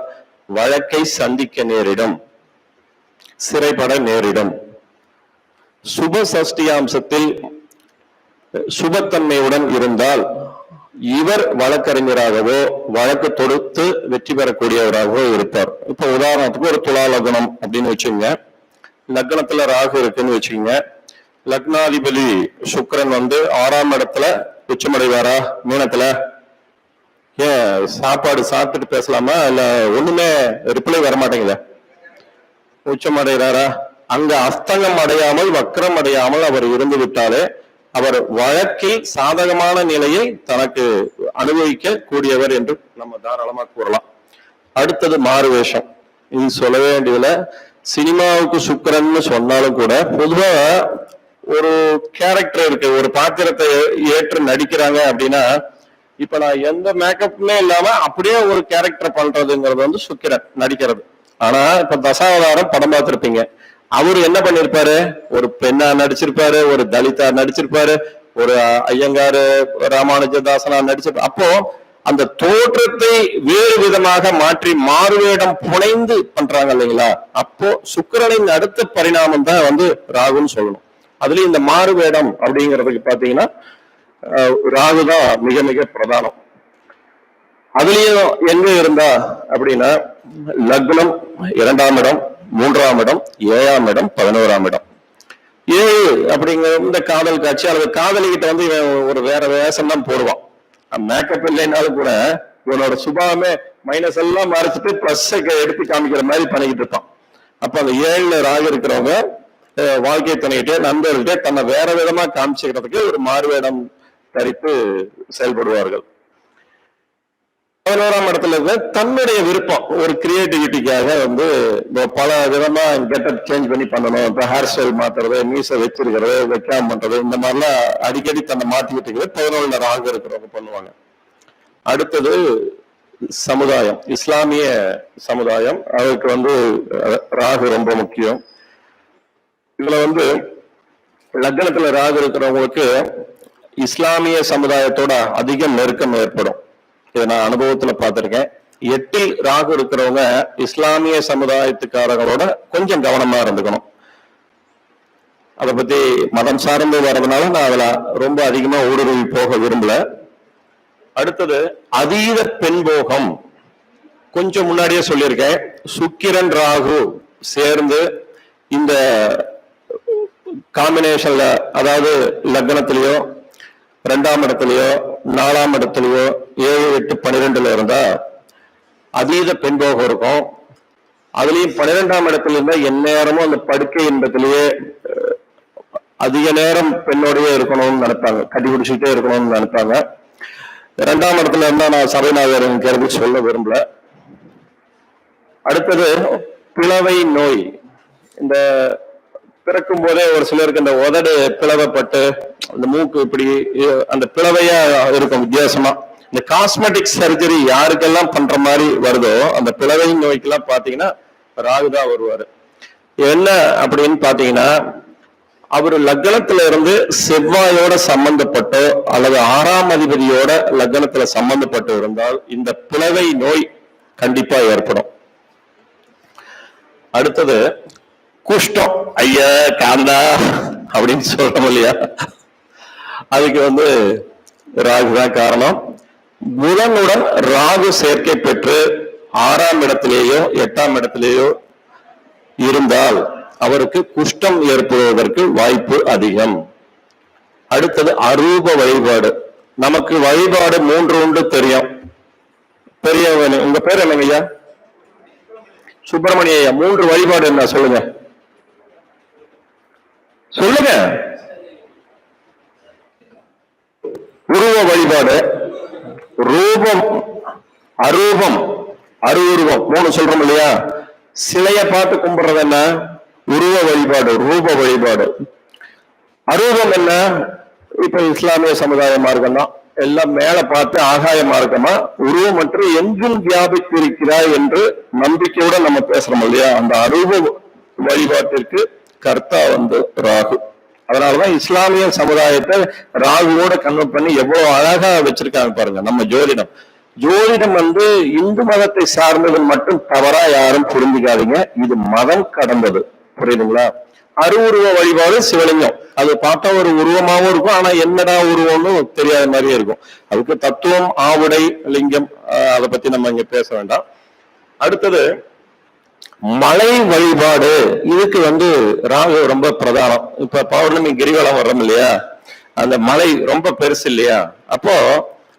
வழக்கை சந்திக்க நேரிடும், சிறைப்பட நேரிடும். சுப சஷ்டியாம்சத்தில் சுபத்தன்மையுடன் இருந்தால் இவர் வழக்கறிஞராகவோ வழக்கு தொடுத்து வெற்றி பெறக்கூடியவராகவோ இருப்பார். இப்ப உதாரணத்துக்கு ஒரு துலா லக்னம் அப்படின்னு வச்சுங்க. லக்னத்துல ராகு இருக்குன்னு வச்சுக்கோங்க. லக்னாதிபதி சுக்கிரன் 6ஆம் இடத்துல உச்சமடைவாரா? மீனத்துல ஏன் சாப்பாடு சாப்பிட்டுட்டு பேசலாமா? இல்ல ஒண்ணுமே ரிப்ளை வரமாட்டேங்குது. உச்சமடைகிறாரா? அங்க அஸ்தங்கம் அடையாமல், வக்ரம் அடையாமல் அவர் இருந்து விட்டாலே அவர் வழக்கில் சாதகமான நிலையை தனக்கு அனுபவிக்க கூடியவர் என்று நம்ம தாராளமா கூறலாம். அடுத்தது மாறுவேஷம். இது சொல்ல வேண்டியதுல, சினிமாவுக்கு சுக்கிரன்னு சொன்னாலும் கூட பொதுவா ஒரு கேரக்டர் இருக்கு. ஒரு பாத்திரத்தை ஏற்று நடிக்கிறாங்க அப்படின்னா, இப்ப நான் எந்த மேக்கப்புமே இல்லாம அப்படியே ஒரு கேரக்டர் பண்றதுங்கிறது சுக்கிரன் நடிக்கிறது. ஆனா இப்ப தசாவதாரம் படம் பார்த்திருப்பீங்க. அவரு என்ன பண்ணிருப்பாரு? ஒரு பெண்ணா நடிச்சிருப்பாரு, ஒரு தலிதா நடிச்சிருப்பாரு, ஒரு ஐயங்காரு ராமானுஜதாசனா நடிச்சிருப்பாரு. அப்போ அந்த தோற்றத்தை வேறு விதமாக மாற்றி மாறுவேடம் புனைந்து பண்றாங்க இல்லைங்களா? அப்போ சுக்கிரனின் அடுத்த பரிணாமம் தான் ராகுன்னு சொல்லணும். அதுலயும் இந்த மாறுவேடம் அப்படிங்கிறதுக்கு பாத்தீங்கன்னா ராகுதான் மிக மிக பிரதானம். அதுலயும் எங்க இருந்தா அப்படின்னா லக்னம் 2ஆம் இடம், 3ஆம் இடம், 7ஆம் இடம், 11ஆம் இடம். 7 அப்படிங்கிற இந்த காதல் காட்சி அல்லது காதலிக்கிட்ட ஒரு வேற வேஷம் தான் போடுவான். மேக்கப் இல்லைன்னாலும் கூட இவனோட சுபாவமே மைனஸ் எல்லாம் மறைச்சிட்டு பிளஸ் எடுத்து காமிக்கிற மாதிரி பண்ணிக்கிட்டு இருப்பான். அப்ப அந்த 7ல ராகு இருக்கிறவங்க வாழ்க்கை துணையிட்டே நண்பர்கள்ட்டே தன்னை வேற விதமா காமிச்சுக்கிறதுக்கு ஒரு மாறுவேடம் தரித்து செயல்படுவார்கள். 11ஆம் இடத்துல இருக்க தன்னுடைய விருப்பம் ஒரு கிரியேட்டிவிட்டிக்காக வந்து பல விதமா கெட்டப் சேஞ்ச் பண்ணி பண்ணணும். இப்ப ஹேர் ஸ்டைல் மாத்துறது, மீசை வச்சிருக்கிறது, வைக்காம பண்றது, இந்த மாதிரிலாம் அடிக்கடி தன்னை மாத்திக்கிட்டு இருக்கிறது 11ல ராகு இருக்கிறவங்க பண்ணுவாங்க. அடுத்தது சமுதாயம், இஸ்லாமிய சமுதாயம், அதுக்கு வந்து ராகு ரொம்ப முக்கியம். இதுல வந்து லக்னத்துல ராகு இருக்கிறவங்களுக்கு இஸ்லாமிய சமுதாயத்தோட அதிக நெருக்கம் ஏற்படும். இதை நான் அனுபவத்துல பார்த்திருக்கேன். 8ல் ராகு இருக்கிறவங்க இஸ்லாமிய சமுதாயத்துக்காரங்களோட கொஞ்சம் கவனமா இருந்துக்கணும். அதை பத்தி மதம் சார்ந்து வர்றதுனால நான் அதுல ரொம்ப அதிகமா ஊடுருவி போக விரும்பல. அடுத்தது அதீத பெண்போகம். கொஞ்சம் முன்னாடியே சொல்லியிருக்கேன், சுக்கிரன் ராகு சேர்ந்து இந்த காம்பினேஷன்ல, அதாவது லக்னத்திலேயோ 2ஆம் இடத்துலயோ 4ஆம் இடத்துலயோ 7, 8, 12ல இருந்தா அதீத பெண்போகம் இருக்கும். அதுலயும் 12ஆம் இடத்துல இருந்தா எந்நேரமும் அந்த படுக்கை இன்பத்திலேயே அதிக நேரம் பெண்ணோடையே இருக்கணும்னு நினைப்பாங்க, கட்டி பிடிச்சுட்டே இருக்கணும்னு நினைப்பாங்க. 2ஆம் இடத்துல இருந்தா நான் சபைநாதன் கேள்வி சொல்ல விரும்பல. அடுத்தது பிளவை நோய். இந்த பிறக்கும் போதே ஒரு சிலருக்கு இந்த உதடு பிளவப்பட்டு அந்த மூக்கு இப்படி அந்த பிளவையா இருக்கும் வித்தியாசமா. இந்த காஸ்மெட்டிக் சர்ஜரி யாருக்கெல்லாம் பண்ற மாதிரி வருதோ அந்த பிளவை நோய்க்கெல்லாம் பாத்தீங்கன்னா ராகுதான் வருவாரு. என்ன அப்படின்னு பாத்தீங்கன்னா, அவரு லக்னத்துல இருந்து செவ்வாயோட சம்பந்தப்பட்டோ அல்லது 6ஆம் அதிபதியோட லக்னத்துல சம்பந்தப்பட்டு இருந்தால் இந்த பிளவை நோய் கண்டிப்பா ஏற்படும். அடுத்தது குஷ்டம். ஐயா காந்தா அப்படின்னு சொல்றோம் இல்லையா, அதுக்கு வந்து ராகுதான் காரணம். புதனுடன் ராகு சேர்க்கை பெற்று 6ஆம் இடத்திலேயோ 8ஆம் இடத்திலேயோ இருந்தால் அவருக்கு குஷ்டம் ஏற்படுவதற்கு வாய்ப்பு அதிகம். அடுத்தது அரூப வழிபாடு. நமக்கு வழிபாடு 3 உண்டு தெரியும். பெரியவன், உங்க பேர் என்னங்க ஐயா? சுப்பிரமணிய ஐயா. 3 வழிபாடு என்ன சொல்லுங்க சொல்லுங்க. உருவ வழிபாடு, ரூபம், அரூபம், அருவுருவம் 3 சொல்றோம் இல்லையா. சிலைய பார்த்து கும்பிடுறது என்ன? உருவ வழிபாடு, ரூப வழிபாடு. அரூபம் என்ன? இப்ப இஸ்லாமிய சமுதாய மார்க்கம் தான், எல்லாம் மேல பார்த்து ஆகாய மார்க்கமா உருவமற்று எங்கும் வியாபித்திருக்கிறாய் என்று நம்பிக்கையோட நம்ம பேசுறோம் இல்லையா. அந்த அரூப வழிபாட்டிற்கு கர்த்தா வந்து ராகு. அதனாலதான் இஸ்லாமிய சமுதாயத்தை ராகுவோட கன்வெர்ட் பண்ணி எவ்வளவு அழகா வச்சிருக்காங்க பாருங்க. நம்ம ஜோதிடம் வந்து இந்து மதத்தை சார்ந்தது மட்டும் தவறா யாரும் புரிஞ்சுக்காதீங்க, இது மதம் கடந்தது, புரியுதுங்களா. அருவுருவ வழிபாடு சிவலிங்கம், அது பார்த்தா ஒரு உருவமாவும் இருக்கும், ஆனா என்னடா உருவம்னு தெரியாத மாதிரியே இருக்கும். அதுக்கு தத்துவம், ஆவுடை, லிங்கம், அதை பத்தி நம்ம இங்க பேச வேண்டாம். அடுத்தது மலை வழிபாடு. இதுக்கு வந்து ராகு ரொம்ப பிரதானம். இப்ப பௌர்ணமி கிரிவலம் வர்றோம் இல்லையா, அந்த மலை ரொம்ப பெருசு இல்லையா, அப்போ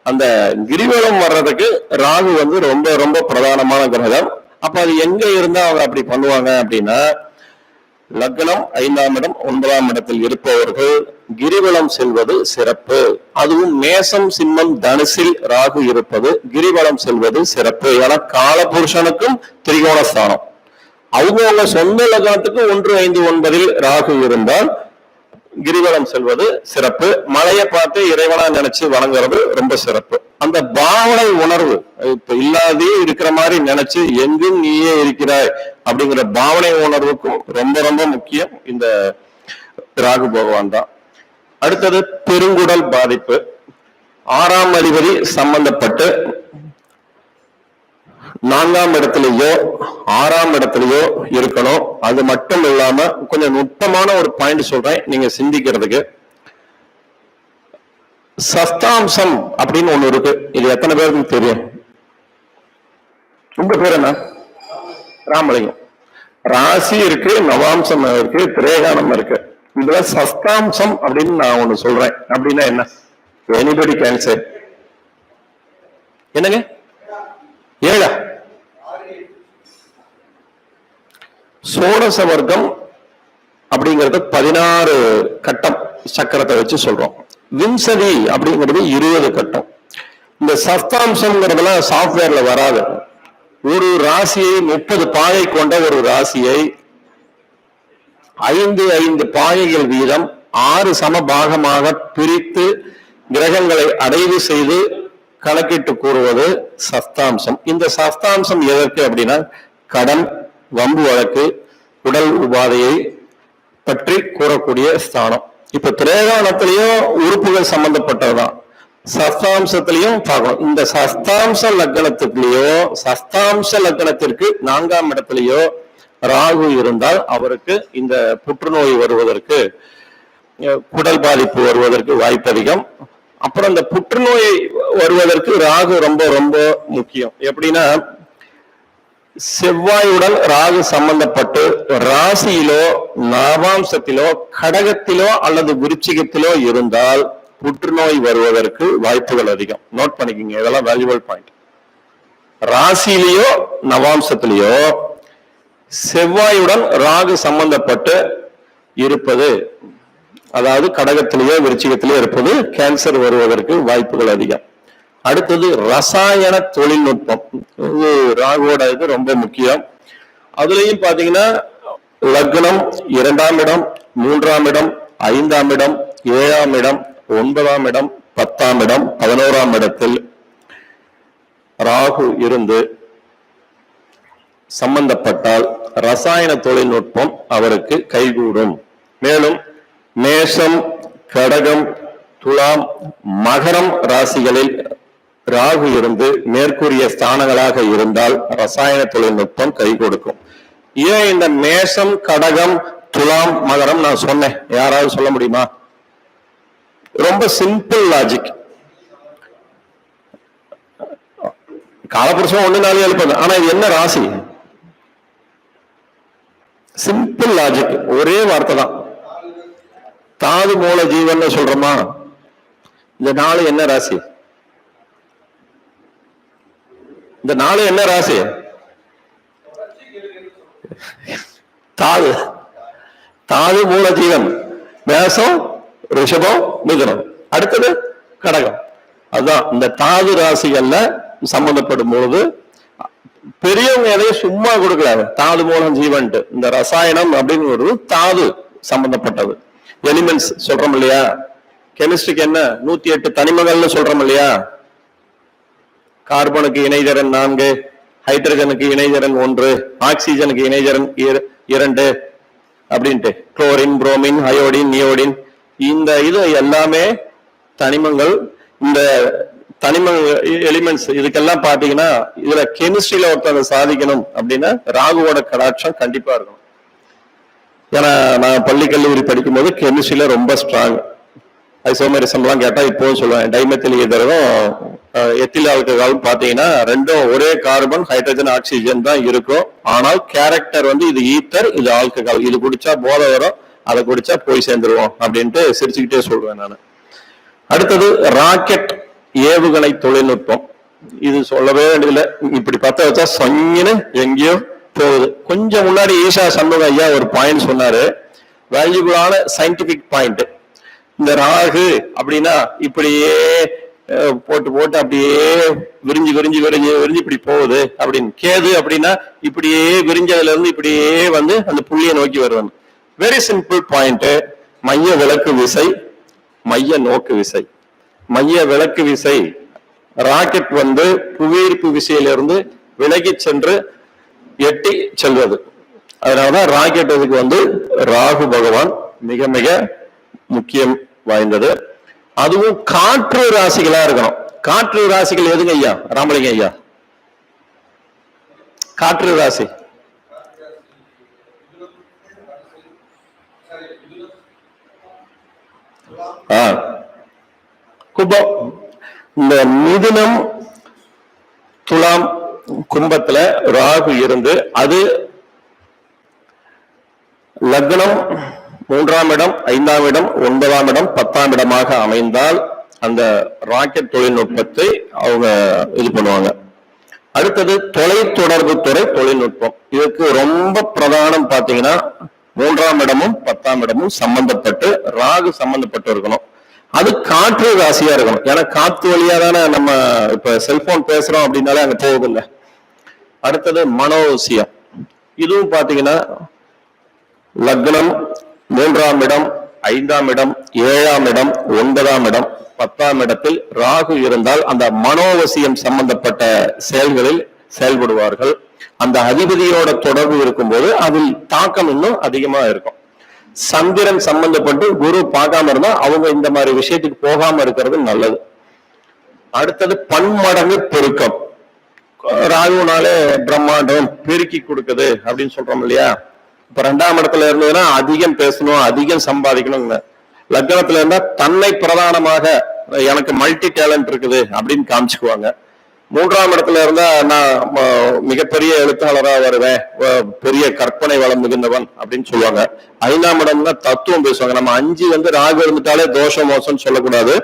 அந்த கிரிவலம் வர்றதுக்கு ராகு வந்து ரொம்ப ரொம்ப பிரதானமான கிரகம். அப்ப அது எங்க இருந்தா அவங்க அப்படி பண்ணுவாங்க அப்படின்னா, லக்னம் 5ஆம் இடம் 9ஆம் இடத்தில் இருப்பவர்கள் கிரிவலம் செல்வது சிறப்பு. அதுவும் மேசம், சிம்மம், தனுசில் ராகு இருப்பது கிரிவலம் செல்வது சிறப்பு. ஏன்னா காலபுருஷனுக்கும் திரிகோணஸ்தானம். அவங்க சொந்த லக்னத்துக்கு 1, 5, 9ல் ராகு இருந்தால் கிரிவலம் செல்வது சிறப்பு. மலையை பார்த்து இறைவனா நினைச்சு வணங்குறது ரொம்ப சிறப்பு. அந்த பாவனை உணர்வு இப்ப இல்லாதே இருக்கிற மாதிரி நினைச்சு எங்கும் நீயே இருக்கிறாய் அப்படிங்கிற பாவனை உணர்வுக்கும் ரொம்ப ரொம்ப முக்கியம் இந்த ராகு பகவான் தான். அடுத்தது பெருங்குடல் பாதிப்பு. 6ஆம் அதிபதி சம்பந்தப்பட்டு 4ஆம் இடத்திலேயோ 6ஆம் இடத்திலேயோ இருக்கணும். அது மட்டும் இல்லாம கொஞ்சம் நுட்பமான ஒரு பாயிண்ட் சொல்றேன் நீங்க சிந்திக்கிறதுக்கு. சஸ்தாம்சம் அப்படின்னு ஒண்ணு இருக்கு. இது எத்தனை பேருக்கு தெரியும்? உங்க பேர் என்ன? ராமலிங்கம். ராசி இருக்கு, நவாம்சம் இருக்கு, திரேகானம் இருக்கு. இதுல சஸ்தாம்சம் அப்படின்னு நான் ஒண்ணு சொல்றேன். அப்படின்னா என்ன? Anybody can say. என்னங்க? 7 சோடச வர்க்கம் அப்படிங்கிறது 16 கட்டம் சக்கரத்தை வச்சு சொல்றோம். விம்சதி அப்படிங்கிறது 20 கட்டம். இந்த சப்தாம்சம்ங்கிறதுலாம் சாஃப்ட்வேர்ல வராது. ஒரு ராசியை 30 பாகை கொண்ட ஒரு ராசியை 5 பாகைகள் வீதம் 6 சம பாகமாக பிரித்து கிரகங்களை அடைவு செய்து கணக்கிட்டு கூறுவது சப்தாம்சம். இந்த சப்தாம்சம் எதற்கு அப்படின்னா கடன், வம்பு வழக்கு, உடல் உபாதையை பற்றி கூறக்கூடிய ஸ்தானம். இப்ப திரேகானத்திலையும் உறுப்புகள் சம்பந்தப்பட்டதுதான், சஸ்தாம்சத்திலையும் பார்க்கணும். இந்த சஸ்தாம்ச லக்னத்துக்குள்ளேயோ சஸ்தாம்ச லக்னத்திற்கு 4ஆம் இடத்திலேயோ ராகு இருந்தால் அவருக்கு இந்த புற்றுநோய் வருவதற்கு, குடல் பாதிப்பு வருவதற்கு வாய்ப்பு அதிகம். அப்புறம் இந்த புற்றுநோய் வருவதற்கு ராகு ரொம்ப ரொம்ப முக்கியம். எப்படின்னா செவ்வாயுடன் ராகு சம்பந்தப்பட்டு ராசியிலோ நவாம்சத்திலோ கடகத்திலோ அல்லது விருச்சிகத்திலோ இருந்தால் புற்றுநோய் வருவதற்கு வாய்ப்புகள் அதிகம். நோட் பண்ணிக்கோங்க, இதெல்லாம் வேல்யூபிள் பாயிண்ட். ராசியிலேயோ நவாம்சத்திலேயோ செவ்வாயுடன் ராகு சம்பந்தப்பட்டு இருப்பது, அதாவது கடகத்திலேயோ விருச்சிகத்திலேயோ இருப்பது கேன்சர் வருவதற்கு வாய்ப்புகள் அதிகம். அடுத்தது ரசாயன தொழில்நுட்பம், இது ராகுவோட இது ரொம்ப முக்கியம். அதுலயும் பாத்தீங்கன்னா லக்னம் 2ஆம் இடம், 3ஆம் இடம், 5ஆம் இடம், 7ஆம் இடம், 9ஆம் இடம், 10ஆம் இடம், 11ஆம் இடத்தில் ராகு இருந்து சம்பந்தப்பட்டால் ரசாயன தொழில்நுட்பம் அவருக்கு கைகூடும். மேலும் மேஷம், கடகம், துலாம், மகரம் ராசிகளில் ராகு இருந்து மேற்கூறிய ஸ்தானங்களாக இருந்தால் ரசாயன தொழில்நுட்பம் கை கொடுக்கும். ஏன் இந்த மேஷம், கடகம், துலாம், மகரம் நான் சொன்னேன், யாராவது சொல்ல முடியுமா? ரொம்ப சிம்பிள் லாஜிக். காலபுருஷம் 1 4 7 ஆனா இது என்ன ராசி? சிம்பிள் லாஜிக், ஒரே வார்த்தை தான். தாது மூல ஜீவன் சொல்றோமா? இந்த 4 என்ன ராசி? இந்த 4 என்ன ராசி? தாது. தாது மூல ஜீவன். மேஷம், ரிஷபம், மிதுனம், அடுத்தது கடகம். அதுதான் இந்த தாது ராசிகள்ல சம்பந்தப்படும் பொழுது பெரியவங்க எதையும் சும்மா கொடுக்கல. தாது மூலம் ஜீவன், இந்த ரசாயனம் அப்படின்னு ஒரு தாது சம்பந்தப்பட்டது. எலிமெண்ட்ஸ் சொல்றோம் இல்லையா? கெமிஸ்ட்ரிக்கு என்ன 108 தனிமங்கள்னு சொல்றோம் இல்லையா? கார்பனுக்கு இணைதிறன் 4, ஹைட்ரஜனுக்கு இணைதிறன் 1, ஆக்சிஜனுக்கு இணைதிறன் 2 அப்படின்ட்டு, குளோரின், புரோமின், அயோடின், நியோடின், இந்த இது எல்லாமே தனிமங்கள். இந்த தனிம எலிமெண்ட்ஸ் இதுக்கெல்லாம் பாத்தீங்கன்னா இதுல கெமிஸ்ட்ரியில ஒருத்தவங்க சாதிக்கணும் அப்படின்னா ராகுவோட கடாட்சம் கண்டிப்பா இருக்கணும். ஏன்னா நான் பள்ளி கல்லூரி படிக்கும் போது கெமிஸ்ட்ரியில ரொம்ப ஸ்ட்ராங். ஐசோமெரிசம் எல்லாம் கேட்டா இப்போவும் சொல்லுவேன். டைமெத்தில் ஈதரும் எத்தில் ஆல்கஹால் பாத்தீங்கன்னா ரெண்டும் ஒரே கார்பன், ஹைட்ரஜன், ஆக்சிஜன் தான் இருக்கும். ஆனால் கேரக்டர் வந்து இது ஈத்தர், இது ஆல்கஹால். இது குடிச்சா போதை வரும், அதை குடிச்சா போய் சேர்ந்துருவோம் அப்படின்ட்டு சிரிச்சுக்கிட்டே சொல்றேன் நான். அடுத்தது ராக்கெட் ஏவுகணை தொழில்நுட்பம். இது சொல்லவே வேண்டியதில்லை, இப்படி பத்த வச்சா சொங்கின்னு எங்கேயோ போகுது. கொஞ்சம் முன்னாடி ஈஷா சண்முக ஐயா ஒரு பாயிண்ட் சொன்னாரு, வேல்யூபிளான சயின்டிபிக் பாயிண்ட். இந்த ராகு அப்படின்னா இப்படியே போட்டு போட்டு அப்படியே விரிஞ்சு விரிஞ்சு விரிஞ்சு விரிஞ்சு இப்படி போகுது அப்படின்னு. கேது அப்படின்னா இப்படியே விரிஞ்சதுல இருந்து இப்படியே வந்து அந்த புள்ளியை நோக்கி வருவாங்க. Very simple point. மைய விலக்கு விசை, மைய நோக்கு விசை. மைய விலக்கு விசை ராக்கெட் வந்து புவியீர்ப்பு விசையிலிருந்து விலகி சென்று எட்டி செல்வது. அதனாலதான் ராக்கெட் இதுக்கு வந்து ராகு பகவான் மிக மிக முக்கியம் வாய்ந்தது. அதுவும் காற்று ராசிகளா இருக்கணும். காற்று ராசிகள் எதுங்க ஐயா? ராமலிங்க ஐயா, காற்று ராசி கும்பம். இந்த மிதுனம், துலாம், கும்பத்துல ராகு இருந்து அது லக்னம் 3ஆம் இடம், 5ஆம் இடம், 9ஆம் இடம், 10ஆம் இடமாக அமைந்தால் அந்த ராக்கெட் தொழில்நுட்பத்தை அவங்க இது பண்ணுவாங்க. அடுத்தது தொலைத்தொடர்பு துறை தொழில்நுட்பம். இதுக்கு ரொம்ப பிரதானம் பாத்தீங்கன்னா மூன்றாம் இடமும் 10ஆம் இடமும் சம்பந்தப்பட்டு ராகு சம்பந்தப்பட்டு இருக்கணும். அது காற்று ராசியா இருக்கணும். ஏன்னா காற்று வழியா தானே நம்ம இப்ப செல்போன் பேசுறோம் அப்படின்னாலே அங்க போகுதில்ல. அடுத்தது மனோசியம். இதுவும் பாத்தீங்கன்னா லக்னம், 3ஆம் இடம், 5ஆம் இடம், 7ஆம் இடம், 9ஆம் இடம், 10ஆம் இடத்தில் ராகு இருந்தால் அந்த மனோவசியம் சம்பந்தப்பட்ட செயல்களில் செயல்படுவார்கள். அந்த அதிபதியோட தொடர்பு இருக்கும்போது அதில் தாக்கம் இன்னும் அதிகமா இருக்கும். சந்திரன் சம்பந்தப்பட்டு குரு பார்க்காம இருந்தா அவங்க இந்த மாதிரி விஷயத்துக்கு போகாம இருக்கிறது நல்லது. அடுத்தது பன்மடங்கு பெருக்கம். ராகுனாலே பிரம்மாண்டம் பெருக்கி கொடுக்குது அப்படின்னு சொல்றோம் இல்லையா. இப்ப 2ஆம் இடத்துல இருந்ததுன்னா அதிகம் பேசணும், அதிகம் சம்பாதிக்கணும். லக்னத்துல இருந்தா தன்னை பிரதானமாக எனக்கு மல்டி டேலண்ட் இருக்குது அப்படின்னு காமிச்சுக்குவாங்க. 3ஆம் இடத்துல இருந்தா நான் மிகப்பெரிய எழுத்தாளராக வருவேன், பெரிய கற்பனை வளம் மிகுந்தவன் அப்படின்னு சொல்லுவாங்க. 5ஆம் இடம்னா தத்துவம் பேசுவாங்க. நம்ம 5 ராகு இருந்துட்டாலே தோஷம் மோசம் சொல்லக்கூடாது.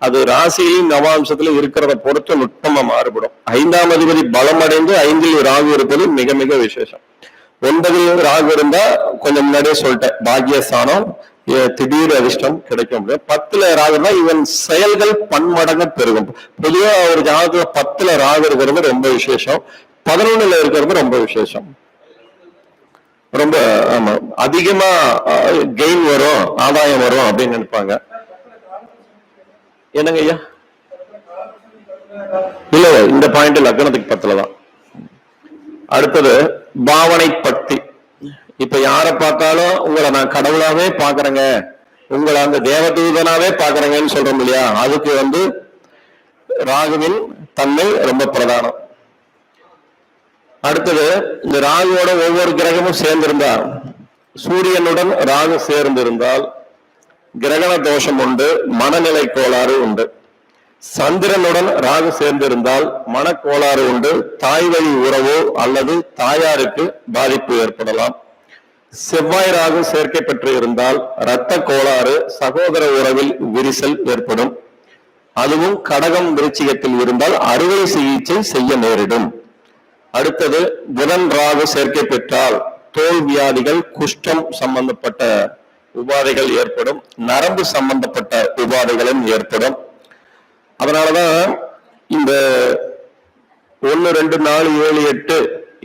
அது ராசியிலும் நவாம்சத்திலும் இருக்கிறத பொறுத்து நுட்பமா மாறுபடும். 5ஆம் அதிபதி பலம் அடைந்து 5இல் ராகு இருப்பது மிக மிக விசேஷம். 9இல் ராகு இருந்தா கொஞ்சம் முன்னாடியே சொல்லிட்டேன், பாக்கியஸ்தானம், திடீர் அதிர்ஷ்டம் கிடைக்கும். 10ல ராகுனா இவன் செயல்கள் பன்மடங்கு பெருகும். பொதுவா ஒரு ஜாதகத்துல 10ல ராகு இருக்கிறது ரொம்ப விசேஷம், 11ல இருக்கிறது ரொம்ப விசேஷம். ரொம்ப ஆமா அதிகமா கெயின் வரும், ஆதாயம் வரும் அப்படின்னு நினைப்பாங்க. என்னங்க ஐயா? இல்ல, இந்த பாயிண்ட் லக்னத்துக்கு 10ல தான். அடுத்தது பாவனை பக்தி. இப்ப யாரை பார்த்தாலும் உங்களை நான் கடவுளாவே பாக்குறேங்க, உங்களை அந்த தேவதூதனாவே பாக்குறேங்கன்னு சொல்றோம் இல்லையா, அதுக்கு ராகுவின் தன்மை ரொம்ப பிரதானம். அடுத்தது இந்த ராகுவோட ஒவ்வொரு கிரகமும் சேர்ந்திருந்தா, சூரியனுடன் ராகு சேர்ந்திருந்தால் கிரகண தோஷம் உண்டு, மனநிலை கோளாறு உண்டு. சந்திரனுடன் ராகு சேர்ந்திருந்தால் மனக்கோளாறு உண்டு, தாய் வழி உறவோ அல்லது தாயாருக்கு பாதிப்பு ஏற்படலாம். செவ்வாய் ராகு சேர்க்கை பெற்று இருந்தால் இரத்த கோளாறு, சகோதர உறவில் விரிசல் ஏற்படும். அதுவும் கடகம் விருச்சிகத்தில் இருந்தால் அறுவை சிகிச்சை செய்ய நேரிடும். அடுத்தது புதன் ராகு சேர்க்கை பெற்றால் தோல் வியாதிகள், குஷ்டம் சம்பந்தப்பட்ட உபாதைகள் ஏற்படும், நரம்பு சம்பந்தப்பட்ட உபாதைகளும் ஏற்படும். அதனாலதான் இந்த 1, 2, 4, 7, 8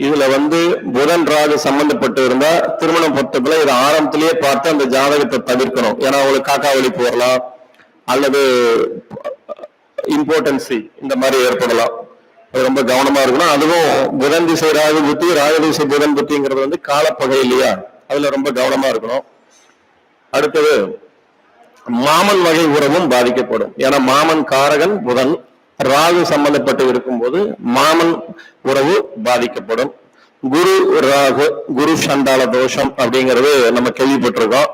இதுல புதன் ராகு சம்பந்தப்பட்டு இருந்தா திருமண பொருத்தத்துல இதை ஆரம்பத்திலேயே பார்த்து அந்த ஜாதகத்தை தவிர்க்கணும். ஏன்னா அவங்களுக்கு காக்கா வலி போடலாம் அல்லது இம்பார்ட்டன்சி இந்த மாதிரி ஏற்படலாம். அது ரொம்ப கவனமா இருக்கணும். அதுவும் புதன் திசை ராகு புத்தி, ராகு திசை புதன் புத்திங்கிறது காலப்பகை இல்லையா, அதுல ரொம்ப கவனமா இருக்கணும். அடுத்தது மாமன் வகை உறவும் பாதிக்கப்படும். ஏன்னா மாமன் காரகன் புதன், ராகு சம்பந்தப்பட்டு இருக்கும்போது மாமன் உறவு பாதிக்கப்படும். குரு ராகு, குரு சண்டால தோஷம் அப்படிங்கிறது நம்ம கேள்விப்பட்டிருக்கோம்.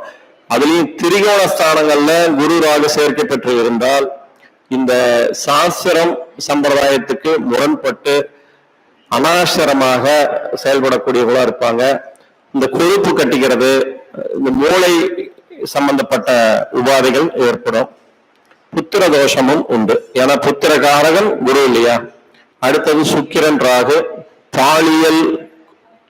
அதுலயும் திரிகோண ஸ்தானங்கள்ல குரு ராகு சேர்க்கை பெற்று இருந்தால் இந்த சாஸ்திரம் சம்பிரதாயத்துக்கு முரண்பட்டு அனாசரமாக செயல்படக்கூடியவர்களா இருப்பாங்க. இந்த கொழுப்பு கட்டிக்கிறது, இந்த மூளை சம்பந்தப்பட்ட உபாதைகள் ஏற்படும். புத்திர தோஷமும் உண்டு. ஏன்னா புத்திரகாரகன் குரு இல்லையா. அடுத்தது சுக்கிரன் ராகு, பாலியல்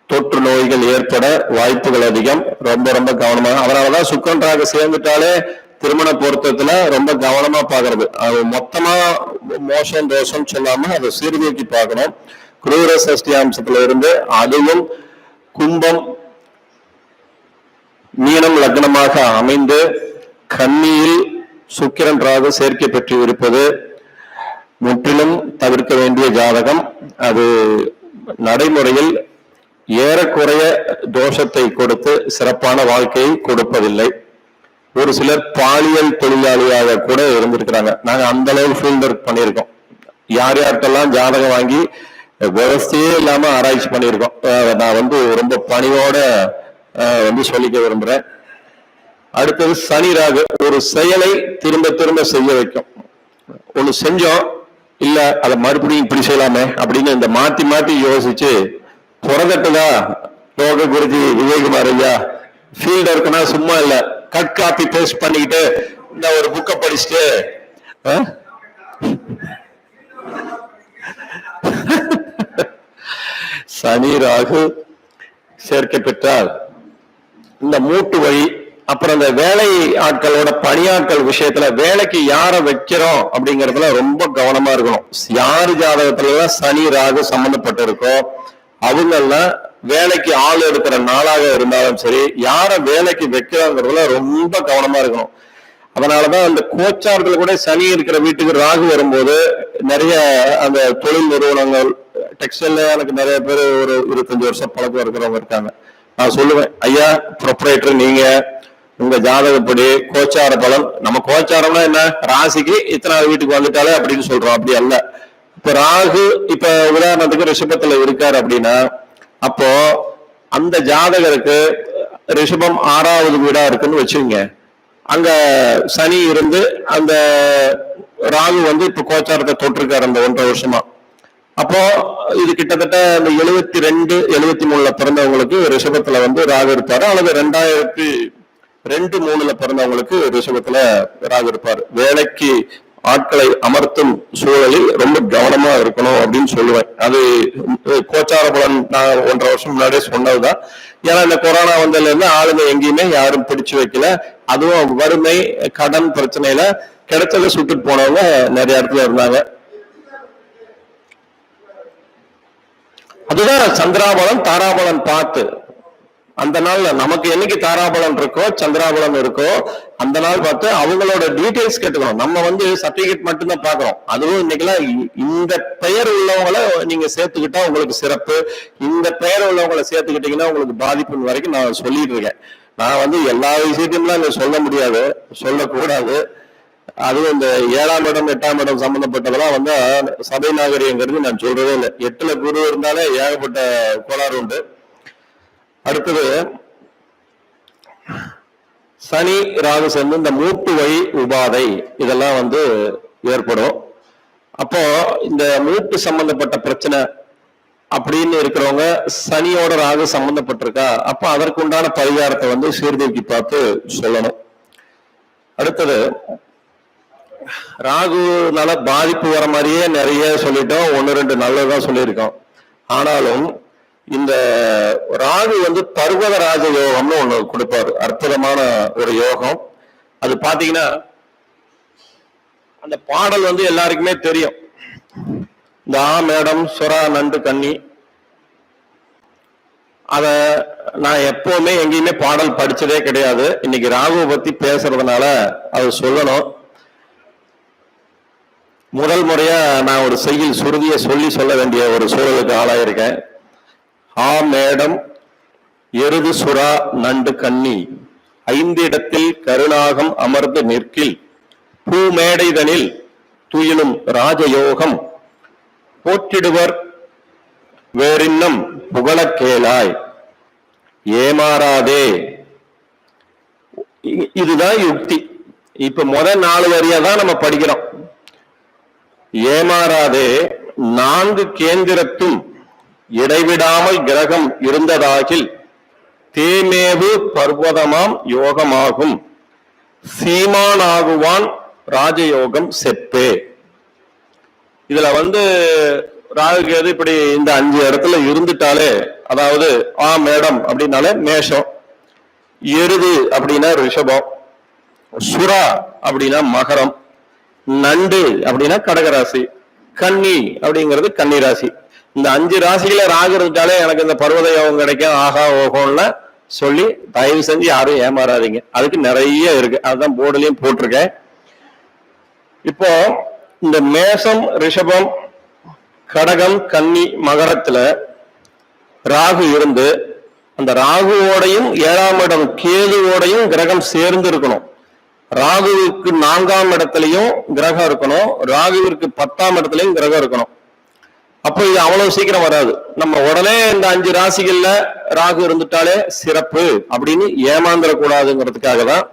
தொற்று நோய்கள் ஏற்பட வாய்ப்புகள் அதிகம். ரொம்ப ரொம்ப கவனமாக. அதனாலதான் சுக்கிரன் ராகு சேர்ந்துட்டாலே திருமண பொருத்தத்துல ரொம்ப கவனமா பாக்குறது. அது மொத்தமா மோசம் தோஷம் சொல்லாம அதை சீர்தூக்கி பார்க்கணும். குரூர சஷ்டி அம்சத்துல இருந்து அதுவும் கும்பம் மீனம் லக்னமாக அமைந்து கன்னியில் சுக்கிரன் ராகு சேர்க்கை பெற்று இருப்பது முற்றிலும் தவிர்க்க வேண்டிய ஜாதகம். அது நடைமுறையில் ஏறக்குறைய தோஷத்தை கொடுத்து சிறப்பான வாழ்க்கையை கொடுப்பதில்லை. ஒரு சிலர் பாலியல் தொழிலாளியாக கூட இருந்திருக்கிறாங்க. நாங்க அந்த அளவு ஃபீல்ட் ஒர்க் பண்ணியிருக்கோம். யார் யார்கிட்டெல்லாம் ஜாதகம் வாங்கி விவசாயே இல்லாம ஆராய்ச்சி பண்ணியிருக்கோம். நான் ரொம்ப பணியோட சொல்லிக்க விரும்புறேன். அடுத்தது சனி ராகு ஒரு செயலை திரும்ப திரும்ப செய்ய வைக்கும். ஒண்ணு செஞ்சோம், இல்ல அதை மறுபடியும் இப்படி செய்யலாமே அப்படின்னு இந்த மாத்தி மாத்தி யோசிச்சு புறதட்டுதா. யோக குருஜி விஜயகுமார் ஐயா ஃபீல்ட் ஒர்க்னா சும்மா இல்ல, கட் காப்பி பேஸ்ட் பண்ணிக்கிட்டு இந்த ஒரு புக்கை படிச்சுட்டு சனி ராகு சேர்க்கை பெற்றால் இந்த மூட்டு வழி, அப்புறம் இந்த வேலை ஆட்களோட பணியாட்கள் விஷயத்துல வேலைக்கு யாரை வைக்கிறோம் அப்படிங்கறதுல ரொம்ப கவனமா இருக்கணும். யாரு ஜாதகத்துல சனி ராகு சம்பந்தப்பட்டு இருக்கோ அவங்கெல்லாம் வேலைக்கு ஆள் எடுக்கிற நாளாக இருந்தாலும் சரி, யாரை வேலைக்கு வைக்கிறாங்கிறதுல ரொம்ப கவனமா இருக்கணும். அதனாலதான் அந்த கோச்சார்கள் கூட சனி இருக்கிற வீட்டுக்கு ராகு வரும்போது நிறைய அந்த தொழில் நிறுவனங்கள், டெக்ஸ்டைல்ல எனக்கு நிறைய பேர் ஒரு 25 வருஷம் பழக்கம் இருக்கிறவங்க இருக்காங்க. நான் சொல்லுவேன், ஐயா ப்ரொப்ரைட்டர், நீங்க உங்க ஜாதகப்படி கோச்சார பலன், நம்ம கோச்சாரம்னா என்ன, ராசிக்கு இத்தனை வீட்டுக்கு வந்துட்டாலே அப்படின்னு சொல்றோம். அப்படி அல்ல. இப்ப ராகு இப்ப உதாரணத்துக்கு ரிஷபத்துல இருக்காரு அப்படின்னா, அப்போ அந்த ஜாதகருக்கு ரிஷபம் 6வது வீடா இருக்குன்னு வச்சுங்க. அங்க சனி இருந்து அந்த ராகு இப்ப கோச்சாரத்தை தொட்டிருக்காரு அந்த 1.5 வருஷமா. அப்போ இது கிட்டத்தட்ட இந்த 72, 73 பிறந்தவங்களுக்கு ரிஷபத்துல ராகு இருப்பாரு, அல்லது 2002, 3 பிறந்தவங்களுக்கு ரிஷபத்துல ராகு இருப்பாரு. வேலைக்கு ஆட்களை அமர்த்தும் சூழலில் ரொம்ப கவனமா இருக்கணும் அப்படின்னு சொல்லுவேன். அது கோச்சார பலன் நான் 1.5 வருஷம் முன்னாடியே சொன்னதுதான். ஏன்னா இந்த கொரோனா வந்ததுல இருந்து ஆளுங்க எங்கேயுமே யாரும் பிடிச்சு வைக்கல. அதுவும் வறுமை கடன் பிரச்சனையில கிடைச்சத சுட்டுட்டு போனவங்க நிறைய இடத்துல இருந்தாங்க. அதுதான் சந்திராபலம் தாராபலம் பார்த்து அந்த நாள்ல நமக்கு என்னைக்கு தாராபலம் இருக்கோ சந்திராபலம் இருக்கோ அந்த நாள் பார்த்து அவங்களோட டீடைல்ஸ் கேட்டுக்கணும். நம்ம சர்டிபிகேட் மட்டும்தான் பாக்குறோம். அதுவும் இன்னைக்கெல்லாம் இந்த பெயர் உள்ளவங்களை நீங்க சேர்த்துக்கிட்டா உங்களுக்கு சிறப்பு, இந்த பெயர் உள்ளவங்களை சேர்த்துக்கிட்டீங்கன்னா உங்களுக்கு பாதிப்புன்னு வரைக்கும் நான் சொல்லிட்டு இருக்கேன். நான் எல்லா விஷயத்தையும் சொல்ல முடியாது, சொல்லக்கூடாது. அதுவும் இந்த 7ஆம் இடம் 8ஆம் இடம் சம்பந்தப்பட்டதெல்லாம் சபை நாகரிகங்கிறது நான் சொல்றதே இல்லை. 8ல குரு இருந்தாலே ஏகப்பட்ட கோளாறு உண்டு. அடுத்தது சனி ராகு சேர்ந்து இந்த மூட்டு வழி உபாதை இதெல்லாம் ஏற்படும். அப்போ இந்த மூட்டு சம்பந்தப்பட்ட பிரச்சனை அப்படின்னு இருக்கிறவங்க சனியோட ராகு சம்பந்தப்பட்டிருக்கா, அப்ப அதற்குண்டான பரிகாரத்தை சீர்தூக்கி பார்த்து சொல்லணும். அடுத்தது ராகுனால பாதிப்பு வர மாதிரியே நிறைய சொல்லிட்டோம், 1-2 நல்லதுதான் சொல்லியிருக்கோம். ஆனாலும் இந்த ராகு பர்வத ராஜ யோகம்னு ஒண்ணு கொடுப்பாரு, அற்புதமான ஒரு யோகம். அது பாத்தீங்கன்னா அந்த பாடல் எல்லாருக்குமே தெரியும். இந்த மேடம் சுறா நண்டு கன்னி, அத நான் எப்பவுமே எங்கேயுமே பாடல் படிச்சதே கிடையாது. இன்னைக்கு ராகுவை பத்தி பேசுறதுனால அது சொல்லணும். முதல் முறையா நான் ஒரு செய்யுள் சுருதிய சொல்ல வேண்டிய ஒரு சூழலுக்கு ஆளாயிருக்கேன். மேடம் எருது சுறா நண்டு கன்னி 5 இடத்தில் கருணாகம் அமர்ந்து நிற்கில் பூமேடைதனில் துயிலும் ராஜயோகம் போற்றிடுவர் வேறின்னம் புகழ கேளாய் ஏமாறாதே. இதுதான் யுக்தி. இப்ப முதல் 4 வரியா தான் நம்ம படிக்கிறோம். ஏமாறாதே 4 கேந்திரத்தும் இடைவிடாமல் கிரகம் இருந்ததாகில் தேமேவு பர்வதமாம் யோகமாகும் சீமானாகுவான் ராஜயோகம் செப்பே. இதுல ராகுகேது இப்படி இந்த 5 இடத்துல இருந்துட்டாலே, அதாவது மேடம் அப்படின்னாலே மேஷம், எருது அப்படின்னா ரிஷபம், சுறா அப்படின்னா மகரம், நண்டு அப்படின்னா கடகராசி, கன்னி அப்படிங்கிறது கன்னி ராசி. இந்த 5 ராசியில ராகு இருந்துட்டாலே எனக்கு இந்த பர்வத யோகம் கிடைக்கும், ஆகா ஓகோன்னு சொல்லி தயவு செஞ்சு யாரும் ஏமாறாதீங்க. அதுக்கு நிறைய இருக்கு, அதுதான் போர்டுலயும் போட்டிருக்கேன். இப்போ இந்த மேஷம் ரிஷபம் கடகம் கன்னி மகரத்துல ராகு இருந்து அந்த ராகுவோடையும் 7ஆம் இடம் கேதுவோடையும் கிரகம் சேர்ந்து இருக்கணும். ராகுவிற்கு 4ஆம் இடத்துலயும் கிரகம் இருக்கணும், ராகுவிற்கு 10ஆம் இடத்துலயும் கிரகம் இருக்கணும். அப்போ இது அவ்வளவு சீக்கிரம் வராது. நம்ம உடனே இந்த 5 ராசிகள்ல ராகு இருந்துட்டாலே சிறப்பு அப்படின்னு ஏமாந்துடக்கூடாதுங்கிறதுக்காக தான்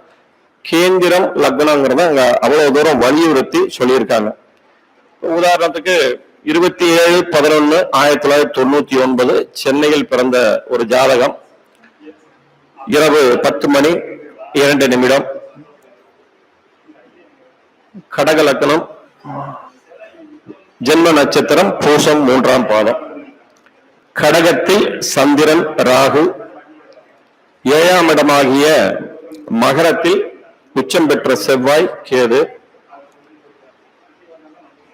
கேந்திரம் லக்னங்கிறத அங்க அவ்வளவு தூரம் வலியுறுத்தி சொல்லியிருக்காங்க. உதாரணத்துக்கு 27/11/1999 சென்னையில் பிறந்த ஒரு ஜாதகம், இரவு 10:02 கடக லக்னம், ஜென்ம நட்சத்திரம் பூசம் 3ஆம் பாதம், கடகத்தில் சந்திரன் ராகு, 7ஆம் இடமாகிய மகரத்தில் உச்சம் பெற்ற செவ்வாய் கேது,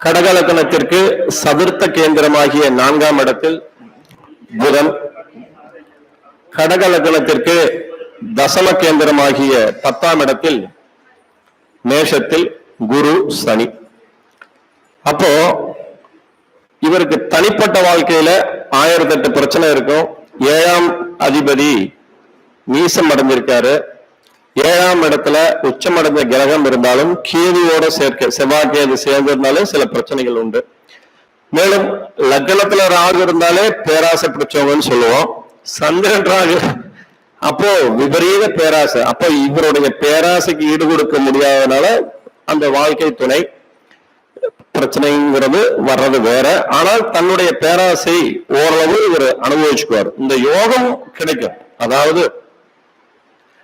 கடகலக்கணத்திற்கு சதுர்த்த கேந்திரமாகிய 4ஆம் இடத்தில் புதன், கடகலக்கணத்திற்கு தசம கேந்திரமாகிய 10ஆம் இடத்தில் மேஷத்தில் குரு சனி. அப்போ இவருக்கு தனிப்பட்ட வாழ்க்கையில 1008 பிரச்சனை இருக்கும். 7ஆம் அதிபதி நீசம் அடைஞ்சிருக்காரு. 7ஆம் இடத்துல உச்சமடைந்த கிரகம் இருந்தாலும் கேதுவோட சேர்க்க, செவ்வாய் கேது சேர்ந்திருந்தாலும் சில பிரச்சனைகள் உண்டு. மேலும் லக்னத்துல ராகு இருந்தாலே பேராசை பிடிச்சவங்கன்னு சொல்லுவோம். சந்திரன் ராகு அப்போ விபரீத பேராசை. அப்போ இவருடைய பேராசைக்கு ஈடு கொடுக்க முடியாதனால அந்த வாழ்க்கை துணை பிரச்சனைங்கிறது வர்றது வேற. ஆனால் தன்னுடைய பேராசை ஓரளவு இவர் அனுபவிச்சுக்குவார். இந்த யோகம் கிடைக்கும். அதாவது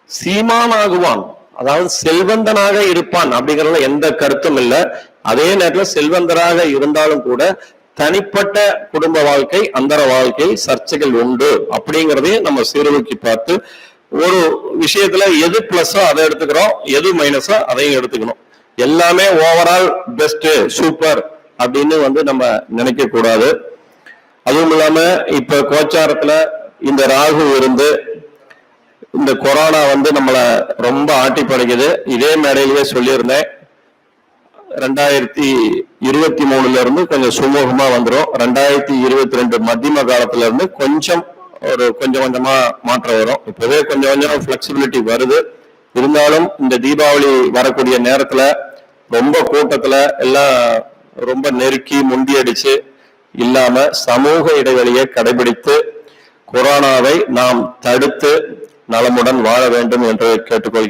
சீமானாகுவான், அதாவது செல்வந்தனாக இருப்பான் அப்படிங்கறதுல எந்த கருத்தும் இல்லை. அதே நேரத்தில் செல்வந்தராக இருந்தாலும் கூட தனிப்பட்ட குடும்ப வாழ்க்கை, அந்தர வாழ்க்கை சர்ச்சைகள் உண்டு அப்படிங்கிறதையும் நம்ம சீர்தூக்கி பார்த்து ஒரு விஷயத்துல எது பிளஸோ அதை எடுத்துக்கிறோம், எது மைனஸோ அதையும் எடுத்துக்கணும். எல்லாமே ஓவரால் பெஸ்ட் சூப்பர் அப்படின்னு நம்ம நினைக்க கூடாது. அதுவும் இல்லாம இப்ப கோச்சாரத்துல இந்த ராகு இருந்து இந்த கொரோனா நம்மளை ரொம்ப ஆட்டி படைக்குது. இதே மேடையிலேயே சொல்லியிருந்தேன், 2023 இருந்து கொஞ்சம் சுமூகமா வந்துடும். 2022 மத்தியம காலத்துல இருந்து கொஞ்சம் கொஞ்சமா மாற்றம் வரும். இப்பவே கொஞ்சம் பிளெக்சிபிலிட்டி வருது. இருந்தாலும் இந்த தீபாவளி வரக்கூடிய நேரத்துல ரொம்ப கூட்டத்துல எல்லாம் ரொம்ப நெருக்கி முண்டியடிச்சு இல்லாம சமூக இடைவெளியை கடைபிடித்து கொரோனாவை நாம் தடுத்து நலமுடன் வாழ வேண்டும் என்று கேட்டுக்கொள்கிறேன்.